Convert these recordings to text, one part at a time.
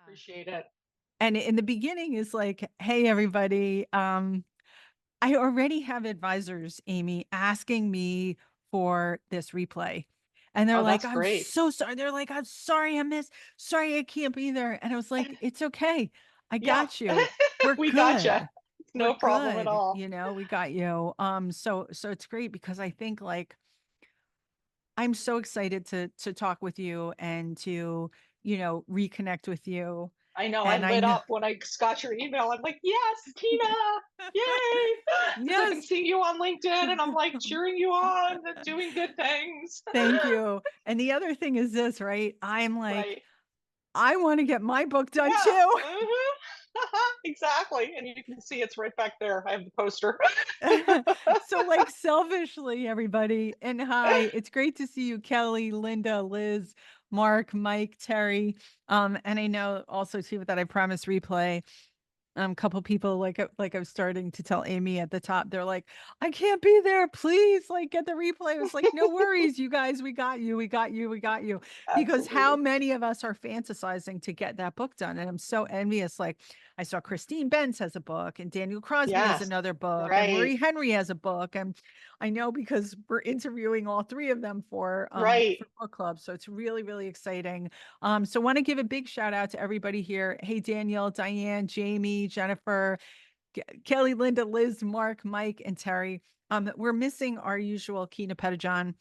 Appreciate it. And in the beginning is like, hey, everybody. I already have advisors, Amy, asking me for this replay. And they're Oh, like, that's I'm great. so sorry. They're like, I'm sorry sorry I can't be there. And I was like, it's okay. I Yeah, got you. We're we gotcha. good. We're No problem at good. all. We got you. So it's great because I think like I'm so excited to talk with you and to, reconnect with you. I know, I And I lit know up when I got your email. I'm like, "Yes, Tina! Yay!" Because I've been yes. seeing you on LinkedIn, and I'm, like, cheering you on and doing good things. Thank you. And the other thing is this, right? I'm like, Right. I want to get my book done Yeah. too. Mhm. Exactly, and you can see it's right back there. I have the poster. So, like, selfishly, everybody, and hi, it's great to see you, Kelly, Linda, Liz, Mark, Mike, Terry. And I know also too that I promised replay. Couple people like I was starting to tell Amy at the top, they're like, I can't be there. Please, like, get the replay. I was like, no worries, you guys, we got you, we got you, we got you. Because how Absolutely. many of us are fantasizing to get that book done? And I'm so envious. Like, I saw Christine Benz has a book, and Daniel Crosby has Yes. another book, and Rory Right. Henry has a book. And I know because we're interviewing all three of them for Right. book club. So it's really, really exciting. So want to give a big shout out to everybody here. Hey, Daniel, Diane, Jamie, Jennifer, Kelly, Linda, Liz, Mark, Mike, and Terry. We're missing our usual Kina Pettijohn.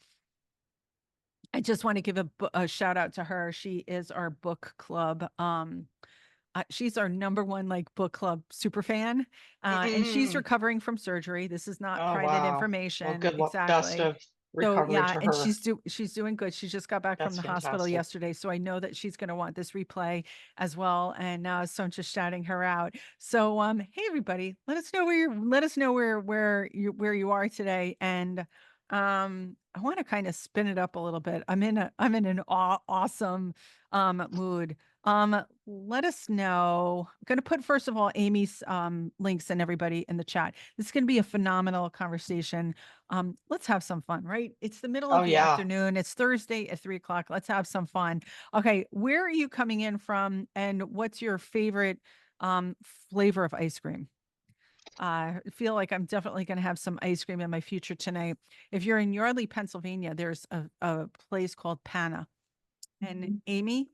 I just want to give a shout out to her. She is our book club. She's our number one like book club super fan, and she's Mm. recovering from surgery. This is not Oh, private wow. Well, information, good luck. Best exactly. of So recovery yeah, to and her. she's doing good. She just got back from That's the hospital fantastic. yesterday, so I know that she's going to want this replay as well. And so I'm just shouting her out. So hey everybody, let us know where you are today, and I want to kind of spin it up a little bit. I'm in an awesome mood. Let us know. I'm going to put first of all Amy's links and everybody in the chat. This is going to be a phenomenal conversation. Let's have some fun, right? It's the middle Oh, of the yeah. afternoon. It's Thursday at 3 o'clock. Let's have some fun. Okay, where are you coming in from, and what's your favorite flavor of ice cream? I feel like I'm definitely going to have some ice cream in my future tonight. If you're in Yardley, Pennsylvania, there's a place called Pana. And Amy,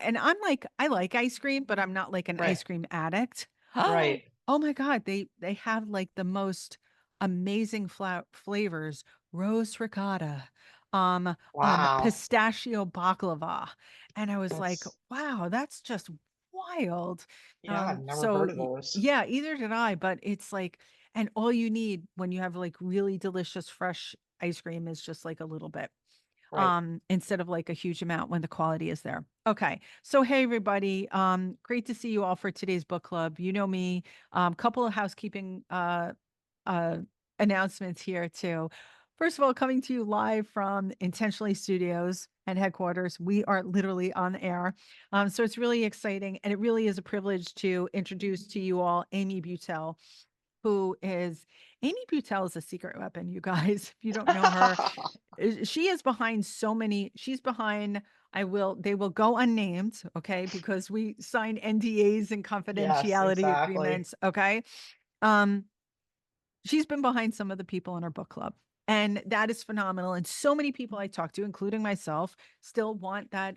and I'm like, I like ice cream, but I'm not like an Right. ice cream addict. Right. Oh my God, they have like the most amazing flavors. Rose regatta, Wow. pistachio baklava. And I was like, That's, wow, that's just wild. yeah, I've never So heard of those. yeah, either did I, but it's like, and all you need when you have like really delicious fresh ice cream is just like a little bit Right. instead of like a huge amount when the quality is there. Okay. So hey everybody, great to see you all for today's book club. You know me. Couple of housekeeping uh announcements here too. First of all, coming to you live from Intentionally Studios and headquarters. We are literally on air. So it's really exciting, and it really is a privilege to introduce to you all Amy Buttell, who is Amy Buttell is a secret weapon, you guys. If you don't know her, she is behind so many. She's behind. They will go unnamed, okay, because we sign NDAs and Yes, confidentiality exactly. agreements, okay. Um, she's been behind some of the people in our book club. And that is phenomenal. And so many people I talk to, including myself, still want to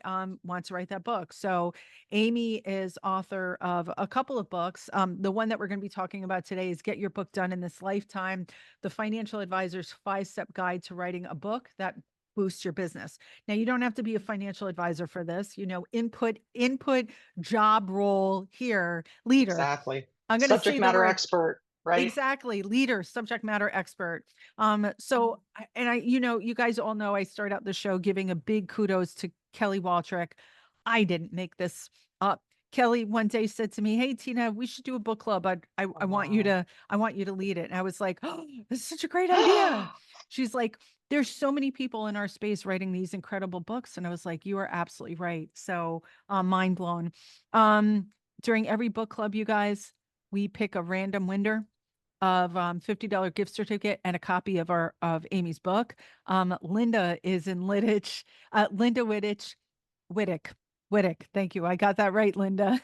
write that book. So Amy is author of a couple of books. The one that we're going to be talking about today is Get Your Book Done in This Lifetime, the financial advisor's 5-step guide to writing a book that boosts your business. Now, you don't have to be a financial advisor for this, input, job role here, leader. Exactly. I'm going to Subject say the matter word. expert, right? Exactly, leader, subject matter expert. You guys all know I start out the show giving a big kudos to Kelly Waltrick. I didn't make this up. Kelly one day said to me, "Hey Tina, we should do a book club. Oh, I want you wow. to lead it." And I was like, "Oh, this is such a great idea." She's like, "There's so many people in our space writing these incredible books," and I was like, "You are absolutely right." So, mind blown. Um, During every book club, you guys, we pick a random winner of $50 gift certificate and a copy of Amy's book. Linda is in Lidditch, Linda Wittich, Wittick. Whittick. Thank you. I got that right, Linda.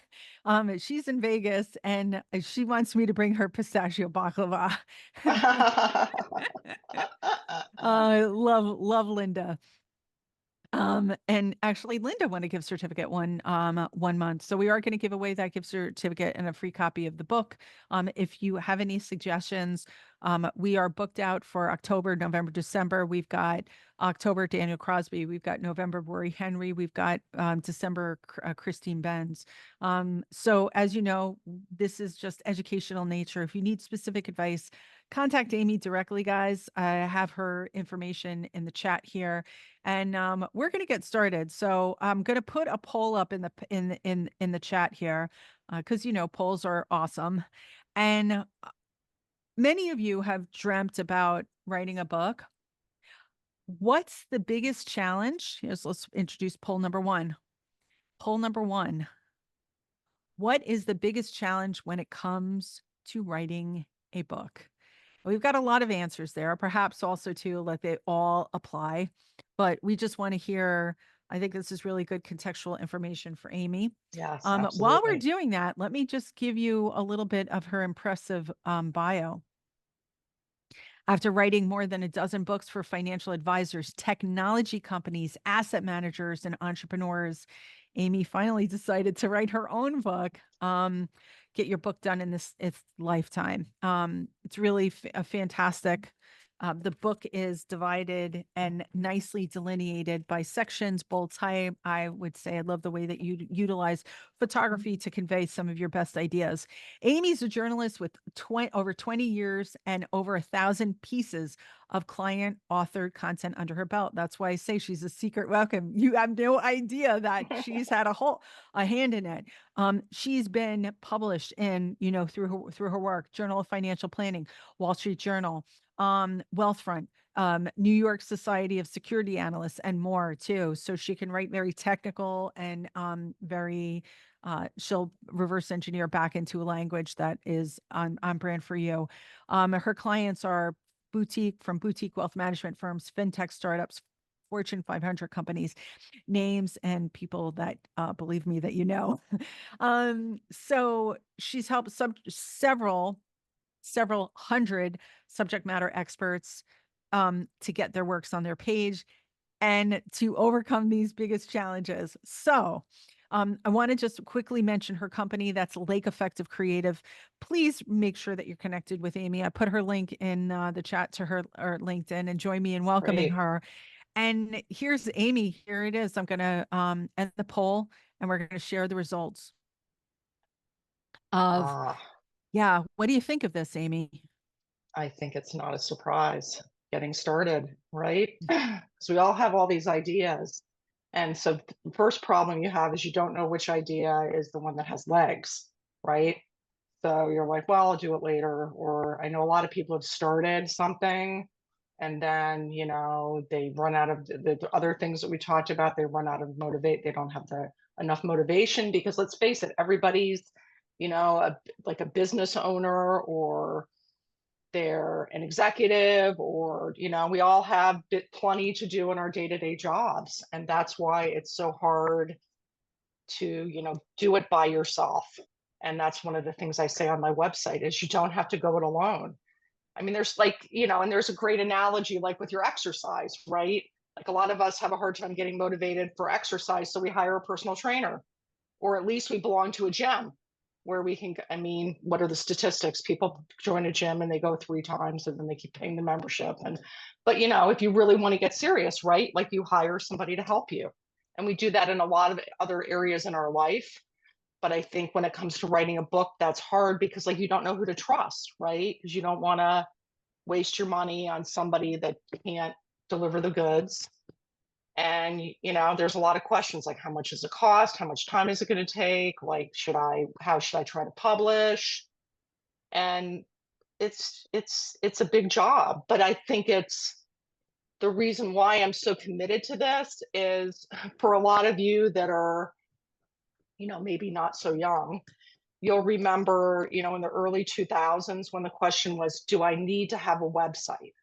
She's in Vegas and she wants me to bring her pistachio baklava. Love Linda. And actually Linda won a gift certificate one month. So we are going to give away that gift certificate and a free copy of the book. If you have any suggestions, we are booked out for October, November, December. We've got October Daniel Crosby. We've got November Rory Henry. We've got December Christine Benz. So as you know, this is just educational nature. If you need specific advice, contact Amy directly, guys. I have her information in the chat here. And we're going to get started. So I'm going to put a poll up in the chat here because polls are awesome. And many of you have dreamt about writing a book. What's the biggest challenge? Let's introduce poll number one. Poll number one. What is the biggest challenge when it comes to writing a book? We've got a lot of answers there, perhaps also to let they all apply, but we just want to hear. I think this is really good contextual information for Amy. Yes, While we're absolutely. doing that, let me just give you a little bit of her impressive bio. After writing more than a dozen books for financial advisors, technology companies, asset managers, and entrepreneurs, Amy finally decided to write her own book. Get your book done in its lifetime. It's really a fantastic. The book is divided and nicely delineated by sections, bold type. I would say I love the way that you utilize photography to convey some of your best ideas. Amy's a journalist with over 20 years and over 1,000 pieces of client authored content under her belt. That's why I say she's a secret welcome. You have no idea that she's had a hand in it. She's been published in, through her work, Journal of Financial Planning, Wall Street Journal, Wealthfront, New York Society of Security Analysts, and more too. So she can write very technical and very she'll reverse engineer back into a language that is on brand for you. Her clients are boutique wealth management firms, fintech startups, Fortune 500 companies, names and people that believe me that so she's helped several hundred subject matter experts to get their works on their page and to overcome these biggest challenges. So I want to just quickly mention her company. That's Lake Effective Creative. Please make sure that you're connected with Amy. I put her link in the chat to her or LinkedIn, and join me in welcoming Great. her. And here's Amy. Here it is. I'm going to end the poll, and we're going to share the results of, yeah. What do you think of this, Amy? I think it's not a surprise getting started, right? Because we all have all these ideas. And so the first problem you have is you don't know which idea is the one that has legs, right? So you're like, well, I'll do it later. Or I know a lot of people have started something and then, they run out of the other things that we talked about. They run out of motivate. They don't have enough motivation because let's face it, everybody's, like a business owner or they're an executive or we all have plenty to do in our day-to-day jobs, and that's why it's so hard to do it by yourself. And that's one of the things I say on my website is you don't have to go it alone. I mean, there's and there's a great analogy like with your exercise, right? Like a lot of us have a hard time getting motivated for exercise, so we hire a personal trainer, or at least we belong to a gym where we can, I mean, what are the statistics? People join a gym and they go 3 times and then they keep paying the membership. But if you really want to get serious, right? Like you hire somebody to help you. And we do that in a lot of other areas in our life. But I think when it comes to writing a book, that's hard because like you don't know who to trust, right? Because you don't want to waste your money on somebody that can't deliver the goods. And there's a lot of questions like how much does it cost, how much time is it going to take, like how should I try to publish? And it's a big job, but I think it's the reason why I'm so committed to this is for a lot of you that are maybe not so young. You'll remember in the early 2000s when the question was, do I need to have a website?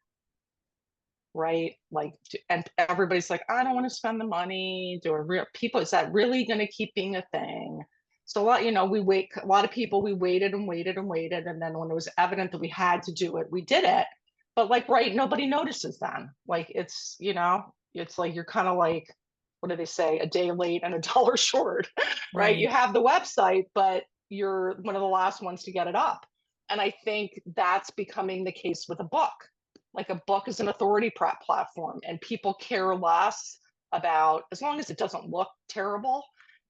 right? Like, and everybody's like, I don't want to spend the money. Do a real people, is that really going to keep being a thing? So a lot, a lot of people, we waited and waited and waited. And then when it was evident that we had to do it, we did it. But like, right, nobody notices then. Like it's like you're kind of like, what do they say? A day late and a dollar short, right? You Right. have the website, but you're one of the last ones to get it up. And I think that's becoming the case with a book. Like a book is an authority platform, and people care less about, as long as it doesn't look terrible,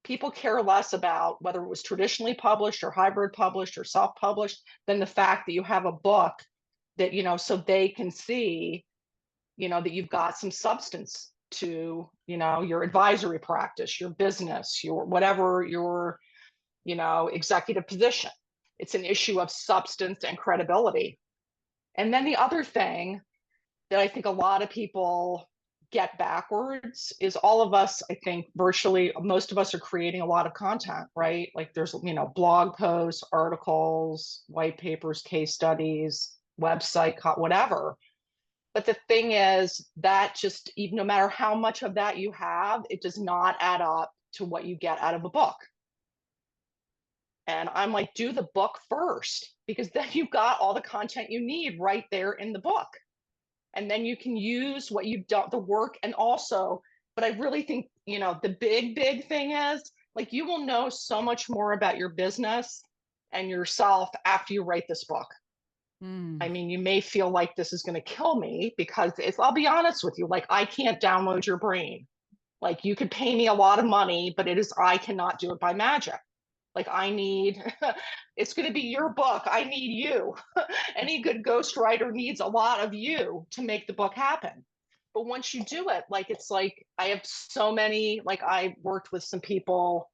people care less about whether it was traditionally published or hybrid published or self-published than the fact that you have a book that, so they can see, that you've got some substance to, your advisory practice, your business, your whatever your, executive position. It's an issue of substance and credibility. And then the other thing that I think a lot of people get backwards is all of us, I think virtually most of us are creating a lot of content, right? Like there's, blog posts, articles, white papers, case studies, website, whatever. But the thing is that just even no matter how much of that you have, it does not add up to what you get out of a book. And I'm like, do the book first, because then you've got all the content you need right there in the book. And then you can use what you've done, the work. And also, but I really think, the big thing is like, you will know so much more about your business and yourself after you write this book. I Mm. mean, you may feel like this is going to kill me because I'll be honest with you, like, I can't download your brain. Like, you could pay me a lot of money, but I cannot do it by magic. Like, it's going to be your book. I need you. Any good ghostwriter needs a lot of you to make the book happen. But once you do it, like, it's like, I have so many, like, I worked with some people.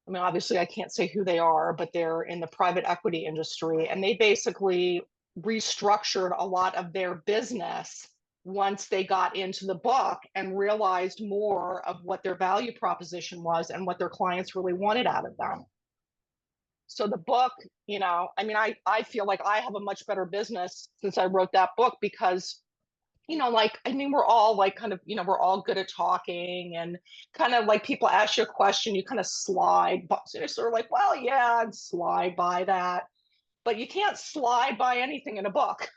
I mean, obviously, I can't say who they are, but they're in the private equity industry, and they basically restructured a lot of their business once they got into the book and realized more of what their value proposition was and what their clients really wanted out of them. So the book, I mean, I feel like I have a much better business since I wrote that book because, like, I mean, we're all like kind of, we're all good at talking, and kind of like people ask you a question, you kind of slide, but you're sort of like, well, yeah, and slide by that. But you can't slide by anything in a book,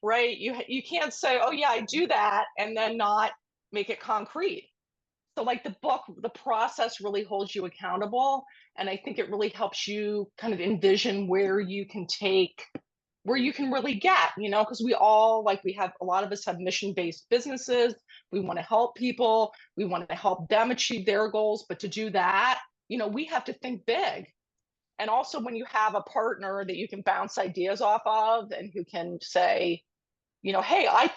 right? You can't say, oh yeah, I do that, and then not make it concrete. So like the book, the process really holds you accountable. And I think it really helps you kind of envision where you can really get, because we have a lot of us have mission-based businesses. We want to help people. We want to help them achieve their goals. But to do that, we have to think big. And also when you have a partner that you can bounce ideas off of and who can say, hey, I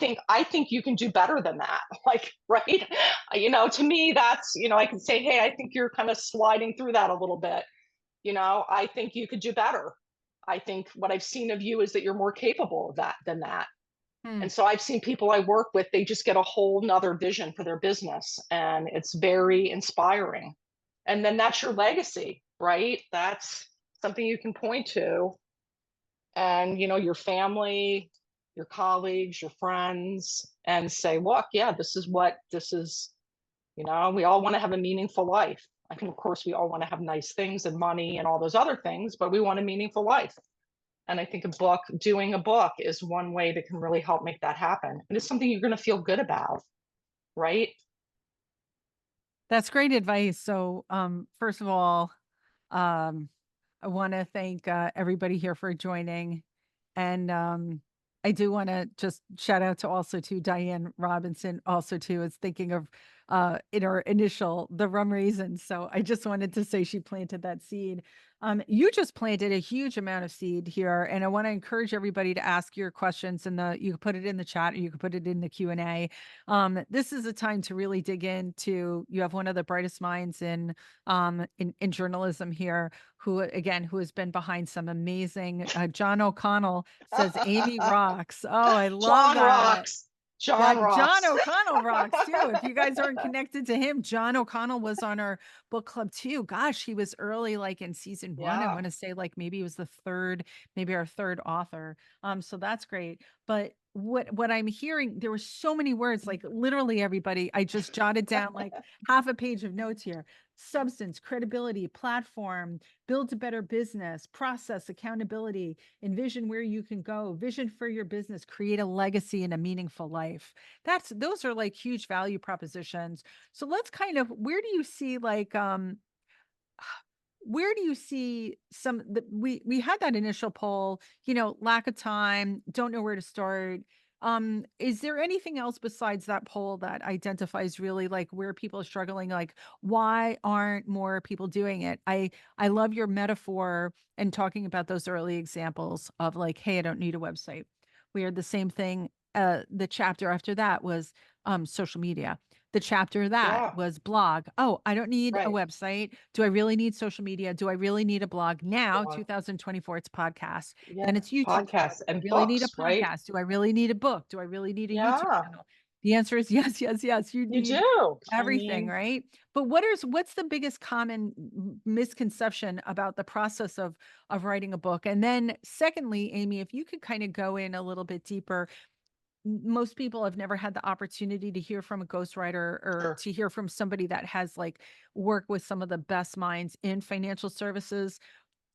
think you can do better than that. Like, right. To me, that's, I can say, hey, I think you're kind of sliding through that a little bit. I think you could do better. I think what I've seen of you is that you're more capable of that than that. Hmm. And so I've seen people I work with, they just get a whole nother vision for their business. And it's very inspiring. And then that's your legacy, right? That's something you can point to. And, your family, your colleagues, your friends, and say, look, yeah, this is, we all want to have a meaningful life. I think, of course, we all want to have nice things and money and all those other things, but we want a meaningful life. And I think doing a book is one way that can really help make that happen. And it's something you're going to feel good about, right? That's great advice. So, first of all, um, I want to thank everybody here for joining. And I do want to just shout out to also to Diane Robinson, also too, is thinking of in her initial, the rum raisins. So I just wanted to say she planted that seed. You just planted a huge amount of seed here, and I want to encourage everybody to ask your questions you can put it in the chat or you can put it in the Q&A. This is a time to really dig into, you have one of the brightest minds in journalism here, who has been behind some amazing, John O'Connell says Amy rocks. Oh, I love John that. rocks. John Yeah, John rocks. O'Connell rocks too. If you guys aren't connected to him, John O'Connell was on our book club too. Gosh, he was early, like in season 1. I Yeah. want to say like maybe he was maybe our third author. So that's great. But what I'm hearing, there were so many words, like literally everybody, I just jotted down like half a page of notes here. Substance, credibility, platform, build a better business, process, accountability, envision where you can go, vision for your business, create a legacy and a meaningful life. Those are like huge value propositions. So let's kind of, where do you see like, where do you see we had that initial poll, lack of time, don't know where to start. Is there anything else besides that poll that identifies really like where people are struggling? Like, why aren't more people doing it? I love your metaphor and talking about those early examples of like, hey, I don't need a website. We had the same thing. The chapter after that was social media. The chapter that Yeah, was blog. Oh, I don't need a right. website. Do I really need social media? Do I really need a blog? Now, Blog. 2024, it's podcasts. Yeah, Then it's YouTube channel. podcasts Do I and really need a books, right? podcast? Do I really need a book? Do I really need a YouTube Yeah, channel? The answer is yes, yes, yes. You you need do. I everything, mean, right? But what's the biggest common misconception about the process of writing a book? And then secondly, Amy, if you could kind of go in a little bit deeper, most people have never had the opportunity to hear from a ghostwriter or sure. to hear from somebody that has like worked with some of the best minds in financial services.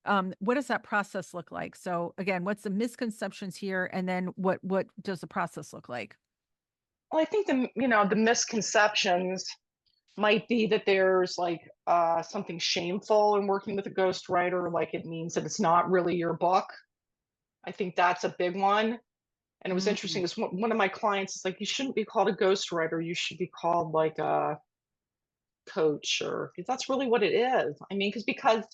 What does that process look like? So again, what's the misconceptions here? And then what does the process look like? Well, I think the misconceptions might be that there's like something shameful in working with a ghostwriter, like it means that it's not really your book. I think that's a big one. And it was interesting Mm, because one of my clients is like, you shouldn't be called a ghostwriter. You should be called like a coach, or because that's really what it is. I mean, because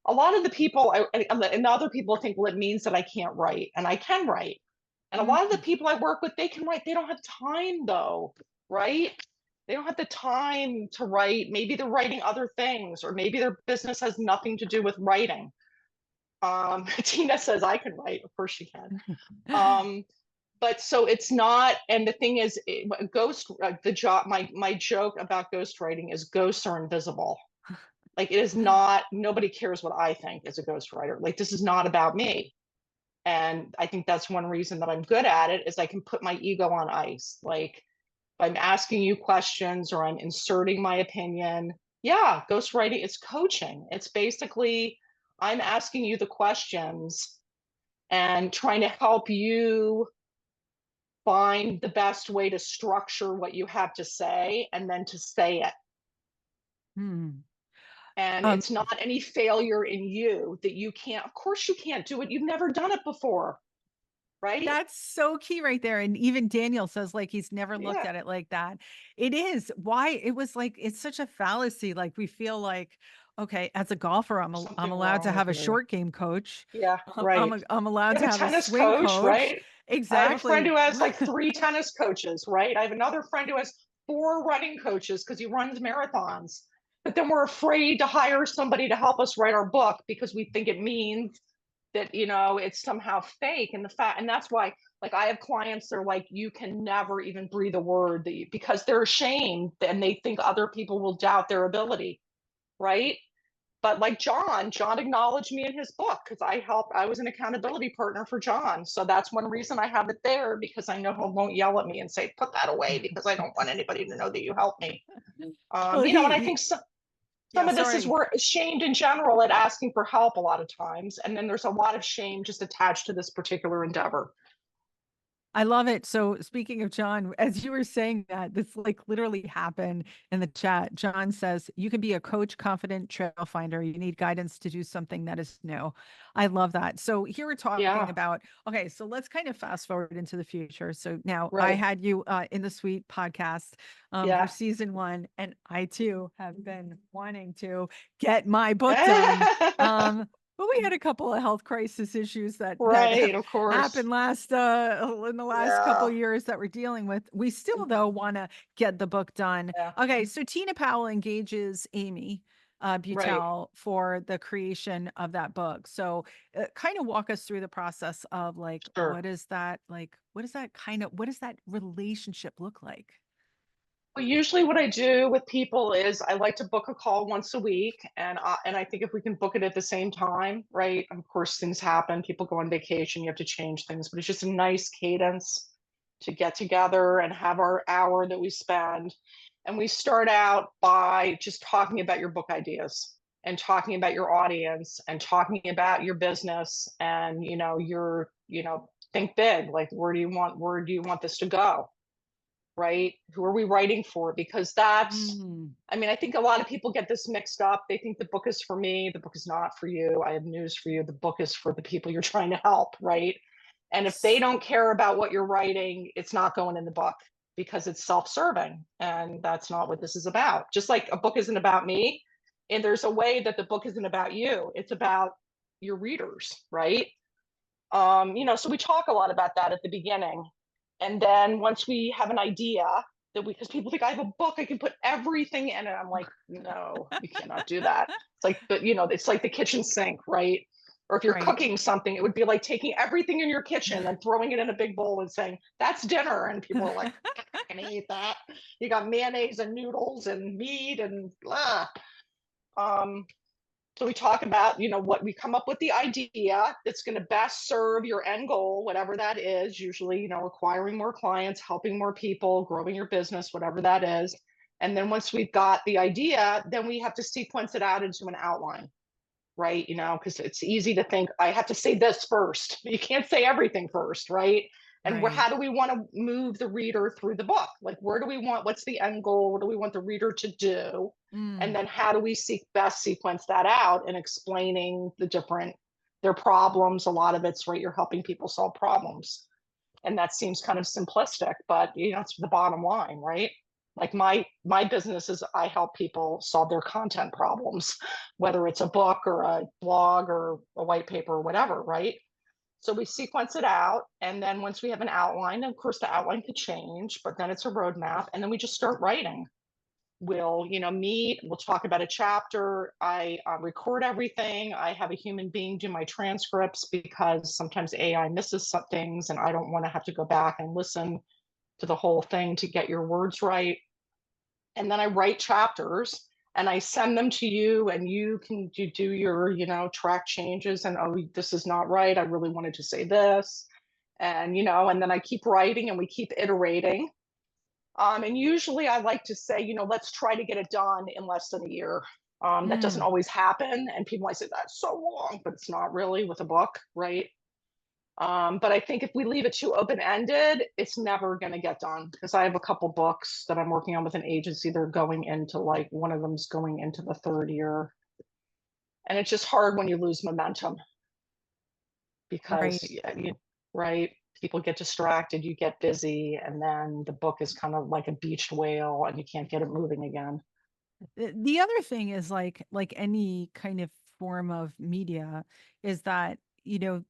a lot of the people and other people think, well, it means that I can't write, and I can write. And a lot of the mm, people I work with, they can write. They don't have time though, right? They don't have the time to write. Maybe they're writing other things, or maybe their business has nothing to do with writing. Tina says I can write. Of course she can. Um, but so it's not, and the thing is, the job, my joke about ghostwriting is ghosts are invisible. Like it is not, nobody cares what I think as a ghostwriter. Like this is not about me. And I think that's one reason that I'm good at it, is I can put my ego on ice. Like if I'm asking you questions or I'm inserting my opinion, yeah, ghostwriting is coaching. It's basically, I'm asking you the questions and trying to help you find the best way to structure what you have to say and then to say it. mm. And Um, it's not any failure in you that you can't, of course, you can't do it. You've never done it before, right? That's so key right there. And even Daniel says like he's never looked Yeah, at it like that. It is why it was like it's such a fallacy. Like we feel like, okay, as a golfer, there's I'm something allowed to wrong with have a me. short game coach. Yeah, right. I'm allowed You to have a have a tennis swing coach, coach. right? I have a friend Exactly. who has like 3 tennis coaches, right? I have another friend who has 4 running coaches because he runs marathons. But then we're afraid to hire somebody to help us write our book because we think it means that it's somehow fake. And that's why, like, I have clients that are like, you can never even breathe a word because they're ashamed and they think other people will doubt their ability, right? But like John acknowledged me in his book because I was an accountability partner for John. So that's one reason I have it there, because I know he won't yell at me and say, put that away, because I don't want anybody to know that you helped me. Well, And I think some yeah, of this is sorry. we're shamed in general at asking for help a lot of times. And then there's a lot of shame just attached to this particular endeavor. I love it. So speaking of John, as you were saying that, this like literally happened in the chat. John says, you can be a coach, confident trail finder. You need guidance to do something that is new. I love that. So here we're talking Yeah, about, okay, so let's kind of fast forward into the future. So now I right. had you in the Suite podcast for Yeah. season 1, and I too have been wanting to get my book done. But we had a couple of health crisis issues that have Right, of course. happened in the last couple Yeah. of years that we're dealing with. We still though want to get the book done. Yeah. Okay, so Tina Powell engages Amy Right. Buttell for the creation of that book. So kind of walk us through the process of like Sure. what does that relationship look like? Well, usually what I do with people is I like to book a call once a week, and I think if we can book it at the same time, right? Of course, things happen. People go on vacation. You have to change things, but it's just a nice cadence. to get together and have our hour that we spend. And we start out by just talking about your book ideas and talking about your audience and talking about your business and, think big, like where do you want this to go? Right? Who are we writing for? Because Mm, I think a lot of people get this mixed up. They think the book is for me. The book is not for you. I have news for you. The book is for the people you're trying to help, right? And if they s- don't care about what you're writing, it's not going in the book because it's self-serving. And that's not what this is about. Just like a book isn't about me. And there's a way that the book isn't about you. It's about your readers, right? So we talk a lot about that at the beginning. And then once we have an idea because people think I have a book, I can put everything in it. I'm like, no, you cannot do that. It's like it's like the kitchen sink, right? Or if you're right. cooking something, it would be like taking everything in your kitchen and throwing it in a big bowl and saying, that's dinner. And people are like, I can eat that. You got mayonnaise and noodles and meat and blah. Um, so we talk about, what we come up with the idea that's going to best serve your end goal, whatever that is, usually, acquiring more clients, helping more people, growing your business, whatever that is. And then once we've got the idea, then we have to sequence it out into an outline, right? Because it's easy to think I have to say this first. You can't say everything first, right? And Right. how do we want to move the reader through the book? Like, what's the end goal? What do we want the reader to do? And Mm, then how do we best sequence that out in explaining their problems? A lot of it's right. You're helping people solve problems. And that seems kind of simplistic, but it's the bottom line, right? Like my business is I help people solve their content problems, whether it's a book or a blog or a white paper or whatever, right? So we sequence it out, and then once we have an outline, of course the outline could change, but then it's a roadmap, and then we just start writing. We'll meet, we'll talk about a chapter. I record everything. I have a human being do my transcripts because sometimes AI misses some things and I don't want to have to go back and listen to the whole thing to get your words right. And then I write chapters and I send them to you, and you can do your track changes and, oh, this is not right, I really wanted to say this. And and then I keep writing and we keep iterating. And usually I like to say, let's try to get it done in less than a year. That doesn't mm. always happen. And people might say that's so long, but it's not really with a book, right? But I think if we leave it too open-ended, it's never going to get done because I have a couple books that I'm working on with an agency. They're going into one of them's going into the third year. And it's just hard when you lose momentum because, Right. right, people get distracted, you get busy, and then the book is kind of like a beached whale and you can't get it moving again. The other thing is like any kind of form of media is that,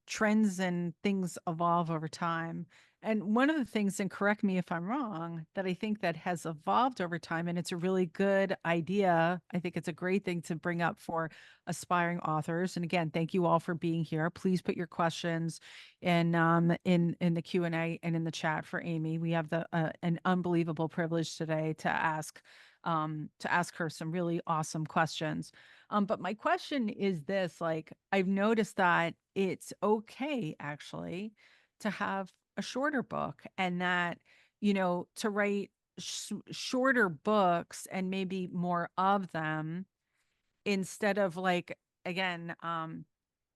trends and things evolve over time. And one of the things, and correct me if I'm wrong, that I think that has evolved over time, and it's a really good idea. I think it's a great thing to bring up for aspiring authors. And again, thank you all for being here. Please put your questions in the Q&A and in the chat for Amy. We have an unbelievable privilege today to ask her some really awesome questions. But my question is this, like, I've noticed that it's okay actually to have a shorter book, and that, to write shorter books and maybe more of them instead of like, again, The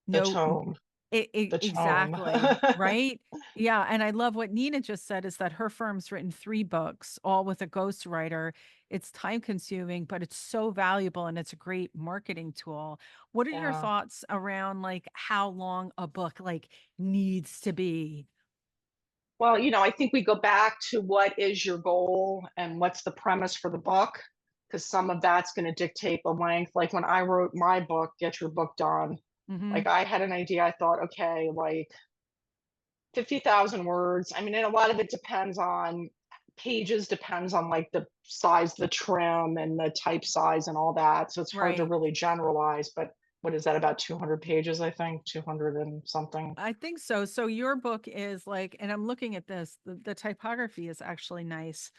no, tone, the tone. exactly. Right. Yeah. And I love what Nina just said is that her firm's written 3 books, all with a ghostwriter. It's time consuming, but it's so valuable and it's a great marketing tool. What are your Yeah. thoughts around like how long a book like needs to be? Well, I think we go back to what is your goal and what's the premise for the book, because some of that's going to dictate the length. Like when I wrote my book, Get Your Book Done, Hmm. like I had an idea. I thought, okay, like 50,000 words. I mean, and a lot of it depends on pages, depends on like the size, the trim, and the type size and all that. So it's hard to Right. really generalize. But what is that, about 200 pages, I think, 200 and something. I think so. So your book is like, and I'm looking at this, the typography is actually nice.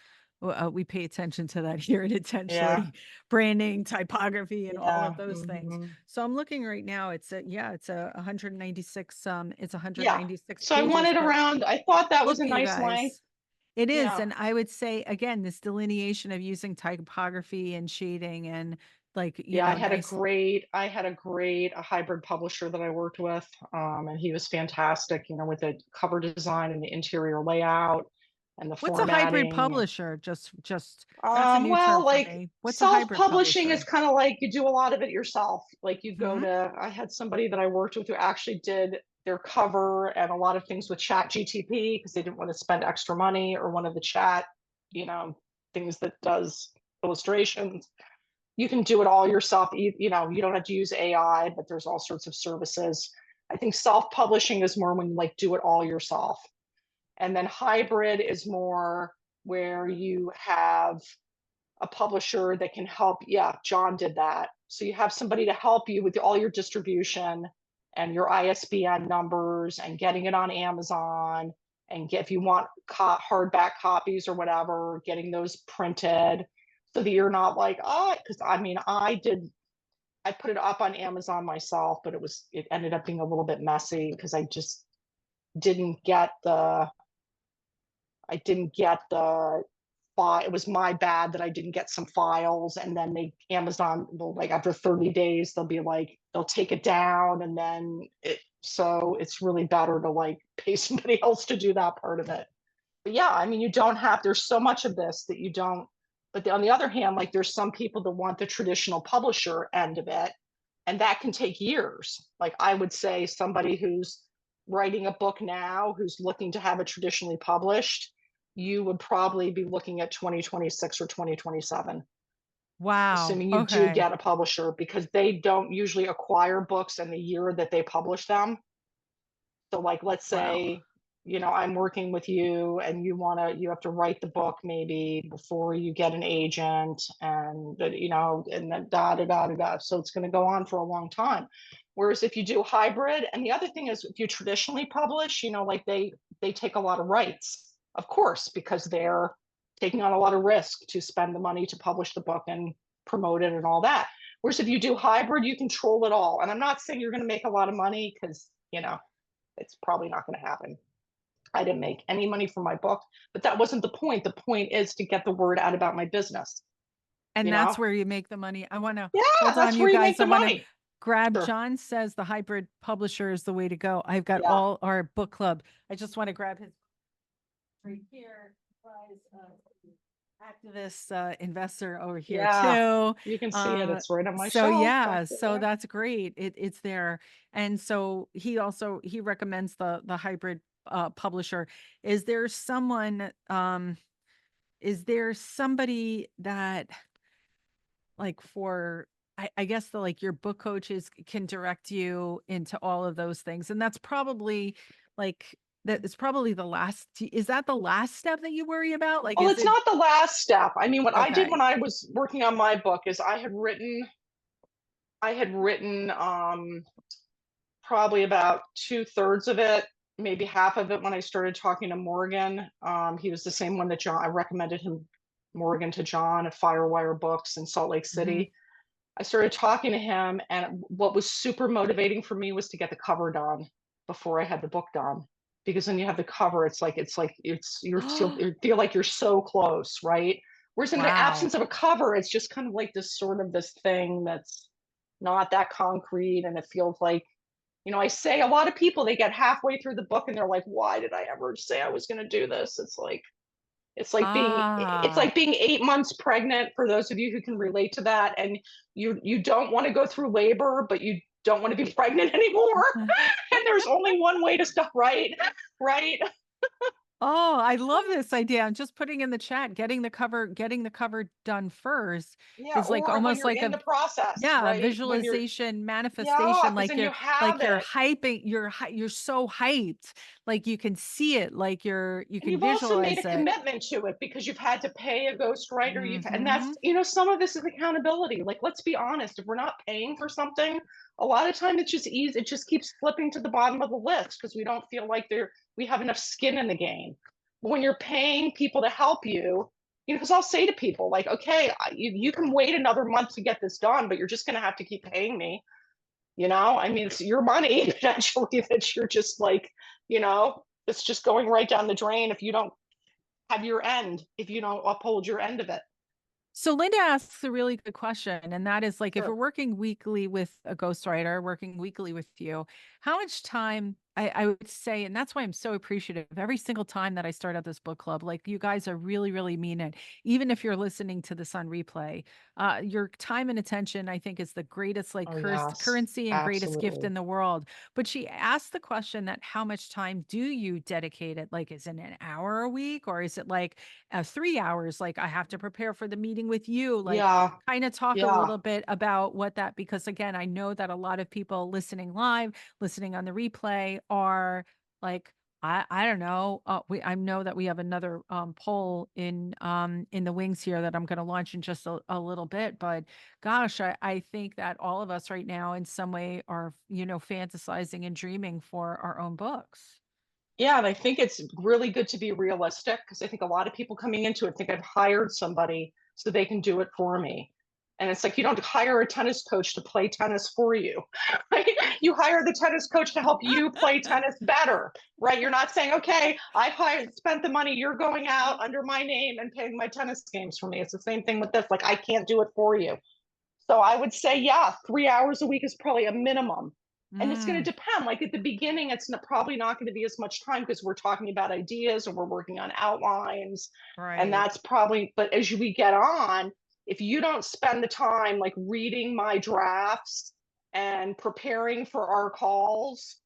We pay attention to that here at Yeah. Intentionally, branding, typography, and all Yeah. of those things. Hmm. So I'm looking right now. It's a 196, it's Yeah. 196 So I pages, wanted but around, I thought that was look, a you nice length. guys. It is. Yeah. And I would say, again, this delineation of using typography and shading and like, Yeah, nice. I had a hybrid publisher that I worked with, and he was fantastic, with the cover design and the interior layout and the What's a hybrid formatting. publisher? Just that's a new term Well, for like me. What's a hybrid self-publishing is publisher? kind of like you do a lot of it yourself. Like Hmm. I had somebody that I worked with who actually did their cover and a lot of things with Chat GTP because they didn't want to spend extra money, or one of the chat, you know, things that does illustrations. You can do it all yourself. You don't have to use AI, but there's all sorts of services. I think self-publishing is more when you like do it all yourself. And then hybrid is more where you have a publisher that can help. Yeah, John did that. So you have somebody to help you with all your distribution and your ISBN numbers and getting it on Amazon, and if you want hardback copies or whatever, getting those printed so that you're not like, oh, because I mean, I put it up on Amazon myself, but it ended up being a little bit messy because I just didn't get the I didn't get the file. It was my bad that I didn't get some files, and then Amazon will, like, after 30 days they'll be like, they'll take it down, and then so it's really better to like pay somebody else to do that part of it. But yeah, I mean, you don't have, there's so much of this that you don't, but on the other hand, like there's some people that want the traditional publisher end of it, and that can take years. Like I would say somebody who's writing a book now, who's looking to have it traditionally published, you would probably be looking at 2026 or 2027, Wow. assuming you do Okay. get a publisher, because they don't usually acquire books in the year that they publish them. So like, let's Wow. say, I'm working with you and you have to write the book maybe before you get an agent, and then da da da da da. So it's going to go on for a long time. Whereas if you do hybrid, and the other thing is if you traditionally publish, like they take a lot of rights, of course, because they're taking on a lot of risk to spend the money to publish the book and promote it and all that. Whereas if you do hybrid, you control it all. And I'm not saying you're going to make a lot of money, because it's probably not going to happen. I didn't make any money from my book, but that wasn't the point. The point is to get the word out about my business, And you that's know? where you make the money. I want to Yeah, hold on, that's you where you make guys. I the want to money. grab Sure. John says the hybrid publisher is the way to go. I've got Yeah. all our book club. I just want to grab his right here. Guys, activist investor over here Yeah. too. You can see it. It's right on my So shelf back yeah, so there. that's great. It's there. And so he recommends the hybrid publisher. Is there someone is there somebody that like for I guess the like your book coaches can direct you into all of those things. And that's probably like that is probably the last is that the last step that you worry about? Like Well, is it's it not the last step. I mean, what I did okay. when I was working on my book is I had written probably about 2/3 of it, maybe half of it, when I started talking to Morgan. He was the same one that I recommended him, Morgan, to John at Firewire Books in Salt Lake Hmm. City. I started talking to him, and what was super motivating for me was to get the cover done before I had the book done. Because when you have the cover, you feel like you're so close, right? Whereas in the Wow. absence of a cover, it's just kind of like this thing that's not that concrete, and it feels like, I say a lot of people, they get halfway through the book and they're like, why did I ever say I was going to do this? It's Ah. like being 8 months pregnant, for those of you who can relate to that, and you don't want to go through labor, but you don't want to be pregnant anymore. And there's only one way to stop, right? Right? Oh, I love this idea. I'm just putting in the chat, getting the cover done first Yeah, is like or when almost you're like in a the process, yeah, right? visualization, Yeah, manifestation, because then you have like you're it. hyping, you're so hyped, like you can see it, like you And can you've also made visualize a it. commitment to it because you've had to pay a ghostwriter. And that's, Hmm. some of this is accountability. Like, let's be honest, if we're not paying for something, a lot of time it's just easy. It just keeps slipping to the bottom of the list because we don't feel like we have enough skin in the game. But when you're paying people to help you, because I'll say to people like, okay, you can wait another month to get this done, but you're just going to have to keep paying me. I mean, it's your money potentially that you're just like, it's just going right down the drain if you don't have your end if you don't uphold your end of it. So Linda asks a really good question, and that is like, if we're Sure. working weekly with a ghostwriter, working weekly with you, how much time I would say, and that's why I'm so appreciative every single time that I start out this book club, like you guys are really, really mean it. Even if you're listening to this on replay, your time and attention, I think is the greatest like Oh, yes, currency and greatest gift absolutely. in the world. But she asked the question that how much time do you dedicate it? Like, is it an hour a week or is it like 3 hours, like I have to prepare for the meeting with you, like Yeah, kind of talk a yeah. little bit about what that, because again, I know that a lot of people listening live, listening on the replay are like, I don't know. I know that we have another poll in the wings here that I'm going to launch in just a little bit, but gosh, I think that all of us right now in some way are, fantasizing and dreaming for our own books. Yeah, and I think it's really good to be realistic because I think a lot of people coming into it think I've hired somebody so they can do it for me. And it's like you don't hire a tennis coach to play tennis for you, right? You hire the tennis coach to help you play tennis better, right? You're not saying, okay, I've spent the money, you're going out under my name and paying my tennis games for me. It's the same thing with this. Like, I can't do it for you. So I would say, yeah, 3 hours a week is probably a minimum. And it's going to Mm, depend. Like at the beginning, it's probably not going to be as much time because we're talking about ideas and we're working on outlines. And right. that's probably, but as we get on, if you don't spend the time like reading my drafts and preparing for our calls,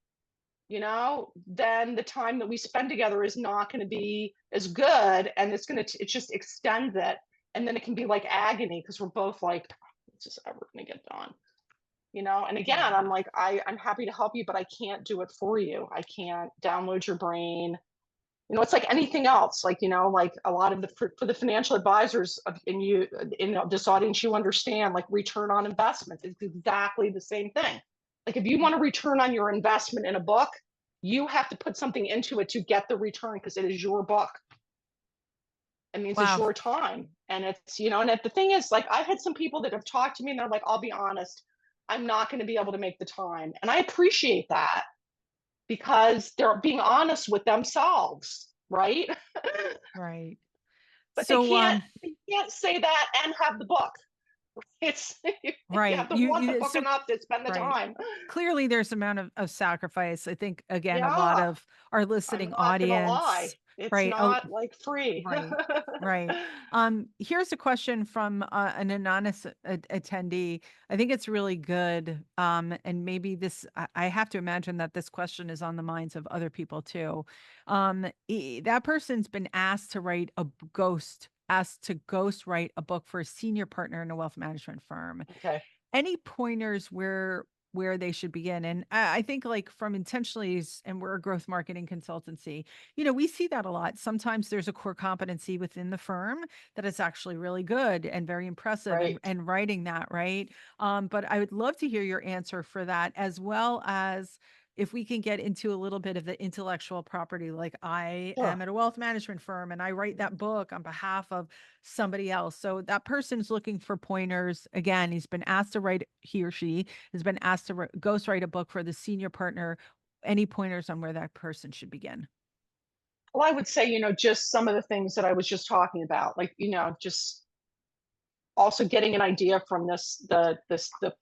then the time that we spend together is not going to be as good. And it just extends it. And then it can be like agony because we're both like, is this ever going to get done? And again, I'm Yeah. like, I'm happy to help you, but I can't do it for you. I can't download your brain. It's like anything else. Like, like a lot of for the financial advisors in this audience, you understand like return on investment. It's exactly the same thing. Like if you want to return on your investment in a book, you have to put something into it to get the return because it is your book. It means it's Wow. your time. And and the thing is, like, I've had some people that have talked to me and they're like, I'll be honest, I'm not going to be able to make the time. And I appreciate that because they're being honest with themselves, right? Right. But they So, can't say that and have the book. It's you right. have to want the book So, enough to spend the right. time. Clearly there's amount of sacrifice. I think again, a lot Yeah, of our I'm listening not gonna audience, lie. It's right? not like free. Right. Right. Here's a question from an anonymous attendee. I think it's really good. And maybe I have to imagine that this question is on the minds of other people too. That person's been asked to ghost write a book for a senior partner in a wealth management firm. Okay, Any pointers where they should begin? And I think like from intentionally, and we're a growth marketing consultancy, we see that a lot. Sometimes there's a core competency within the firm that is actually really good and very impressive right. and writing that, right? But I would love to hear your answer for that, as well as if we can get into a little bit of the intellectual property, like I am Sure. at a wealth management firm and I write that book on behalf of somebody else. So that person's looking for pointers. Again, he or she has been asked to ghostwrite a book for the senior partner. Any pointers on where that person should begin? Well, I would say, just some of the things that I was just talking about, like, just also getting an idea from the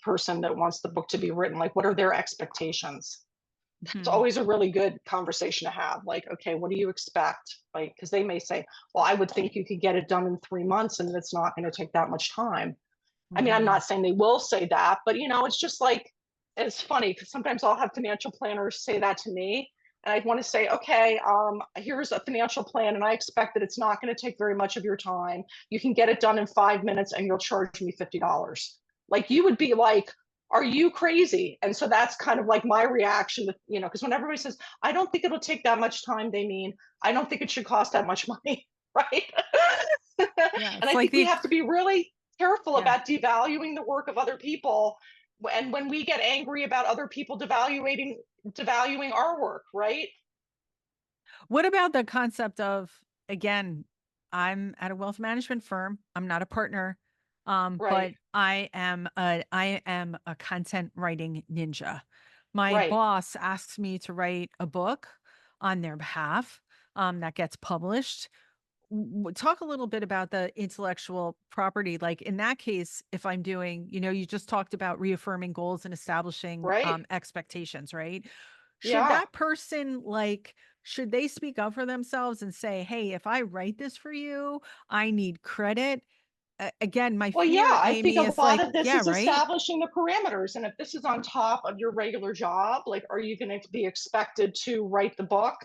person that wants the book to be written, like what are their expectations? It's Hmm. always a really good conversation to have. Like, okay, what do you expect? Like, because they may say, well, I would think you could get it done in 3 months and it's not going to take that much time. I mean, I'm Hmm. not saying they will say that, but it's just like, it's funny because sometimes I'll have financial planners say that to me. And I want to say, okay, here's a financial plan, and I expect that it's not going to take very much of your time. You can get it done in 5 minutes, and you'll charge me $50. Like you would be like, are you crazy? And so that's kind of like my reaction with, because when everybody says, I don't think it'll take that much time, they mean, I don't think it should cost that much money, right? Yeah, And it's I like think we have to be really careful yeah. about devaluing the work of other people. And when we get angry about other people devaluing our work, right? What about the concept of, again, I'm at a wealth management firm. I'm not a partner. Right, But I am a content writing ninja. My right. boss asks me to write a book on their behalf, that gets published. talk a little bit about the intellectual property. Like in that case, if I'm doing, you just talked about reaffirming goals and establishing Right? expectations, right? Should Yeah. that person should they speak up for themselves and say, hey, if I write this for you, I need credit? Again, my Well, yeah, fear, I think Amy, a is lot like, of this yeah, is right. establishing the parameters. And if this is on top of your regular job, like, are you going to be expected to write the book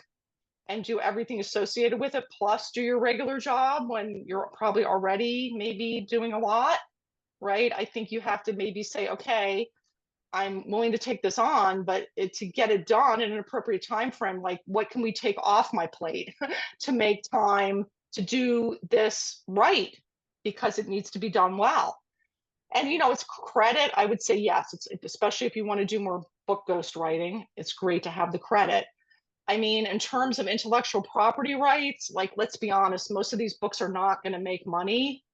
and do everything associated with it, plus do your regular job when you're probably already maybe doing a lot, right? I think you have to maybe say, okay, I'm willing to take this on, but to get it done in an appropriate time frame, like what can we take off my plate to make time to do this right? Because it needs to be done well. And it's credit. I would say yes. It's especially if you want to do more book ghostwriting, it's great to have the credit. I mean, in terms of intellectual property rights, like let's be honest, most of these books are not going to make money.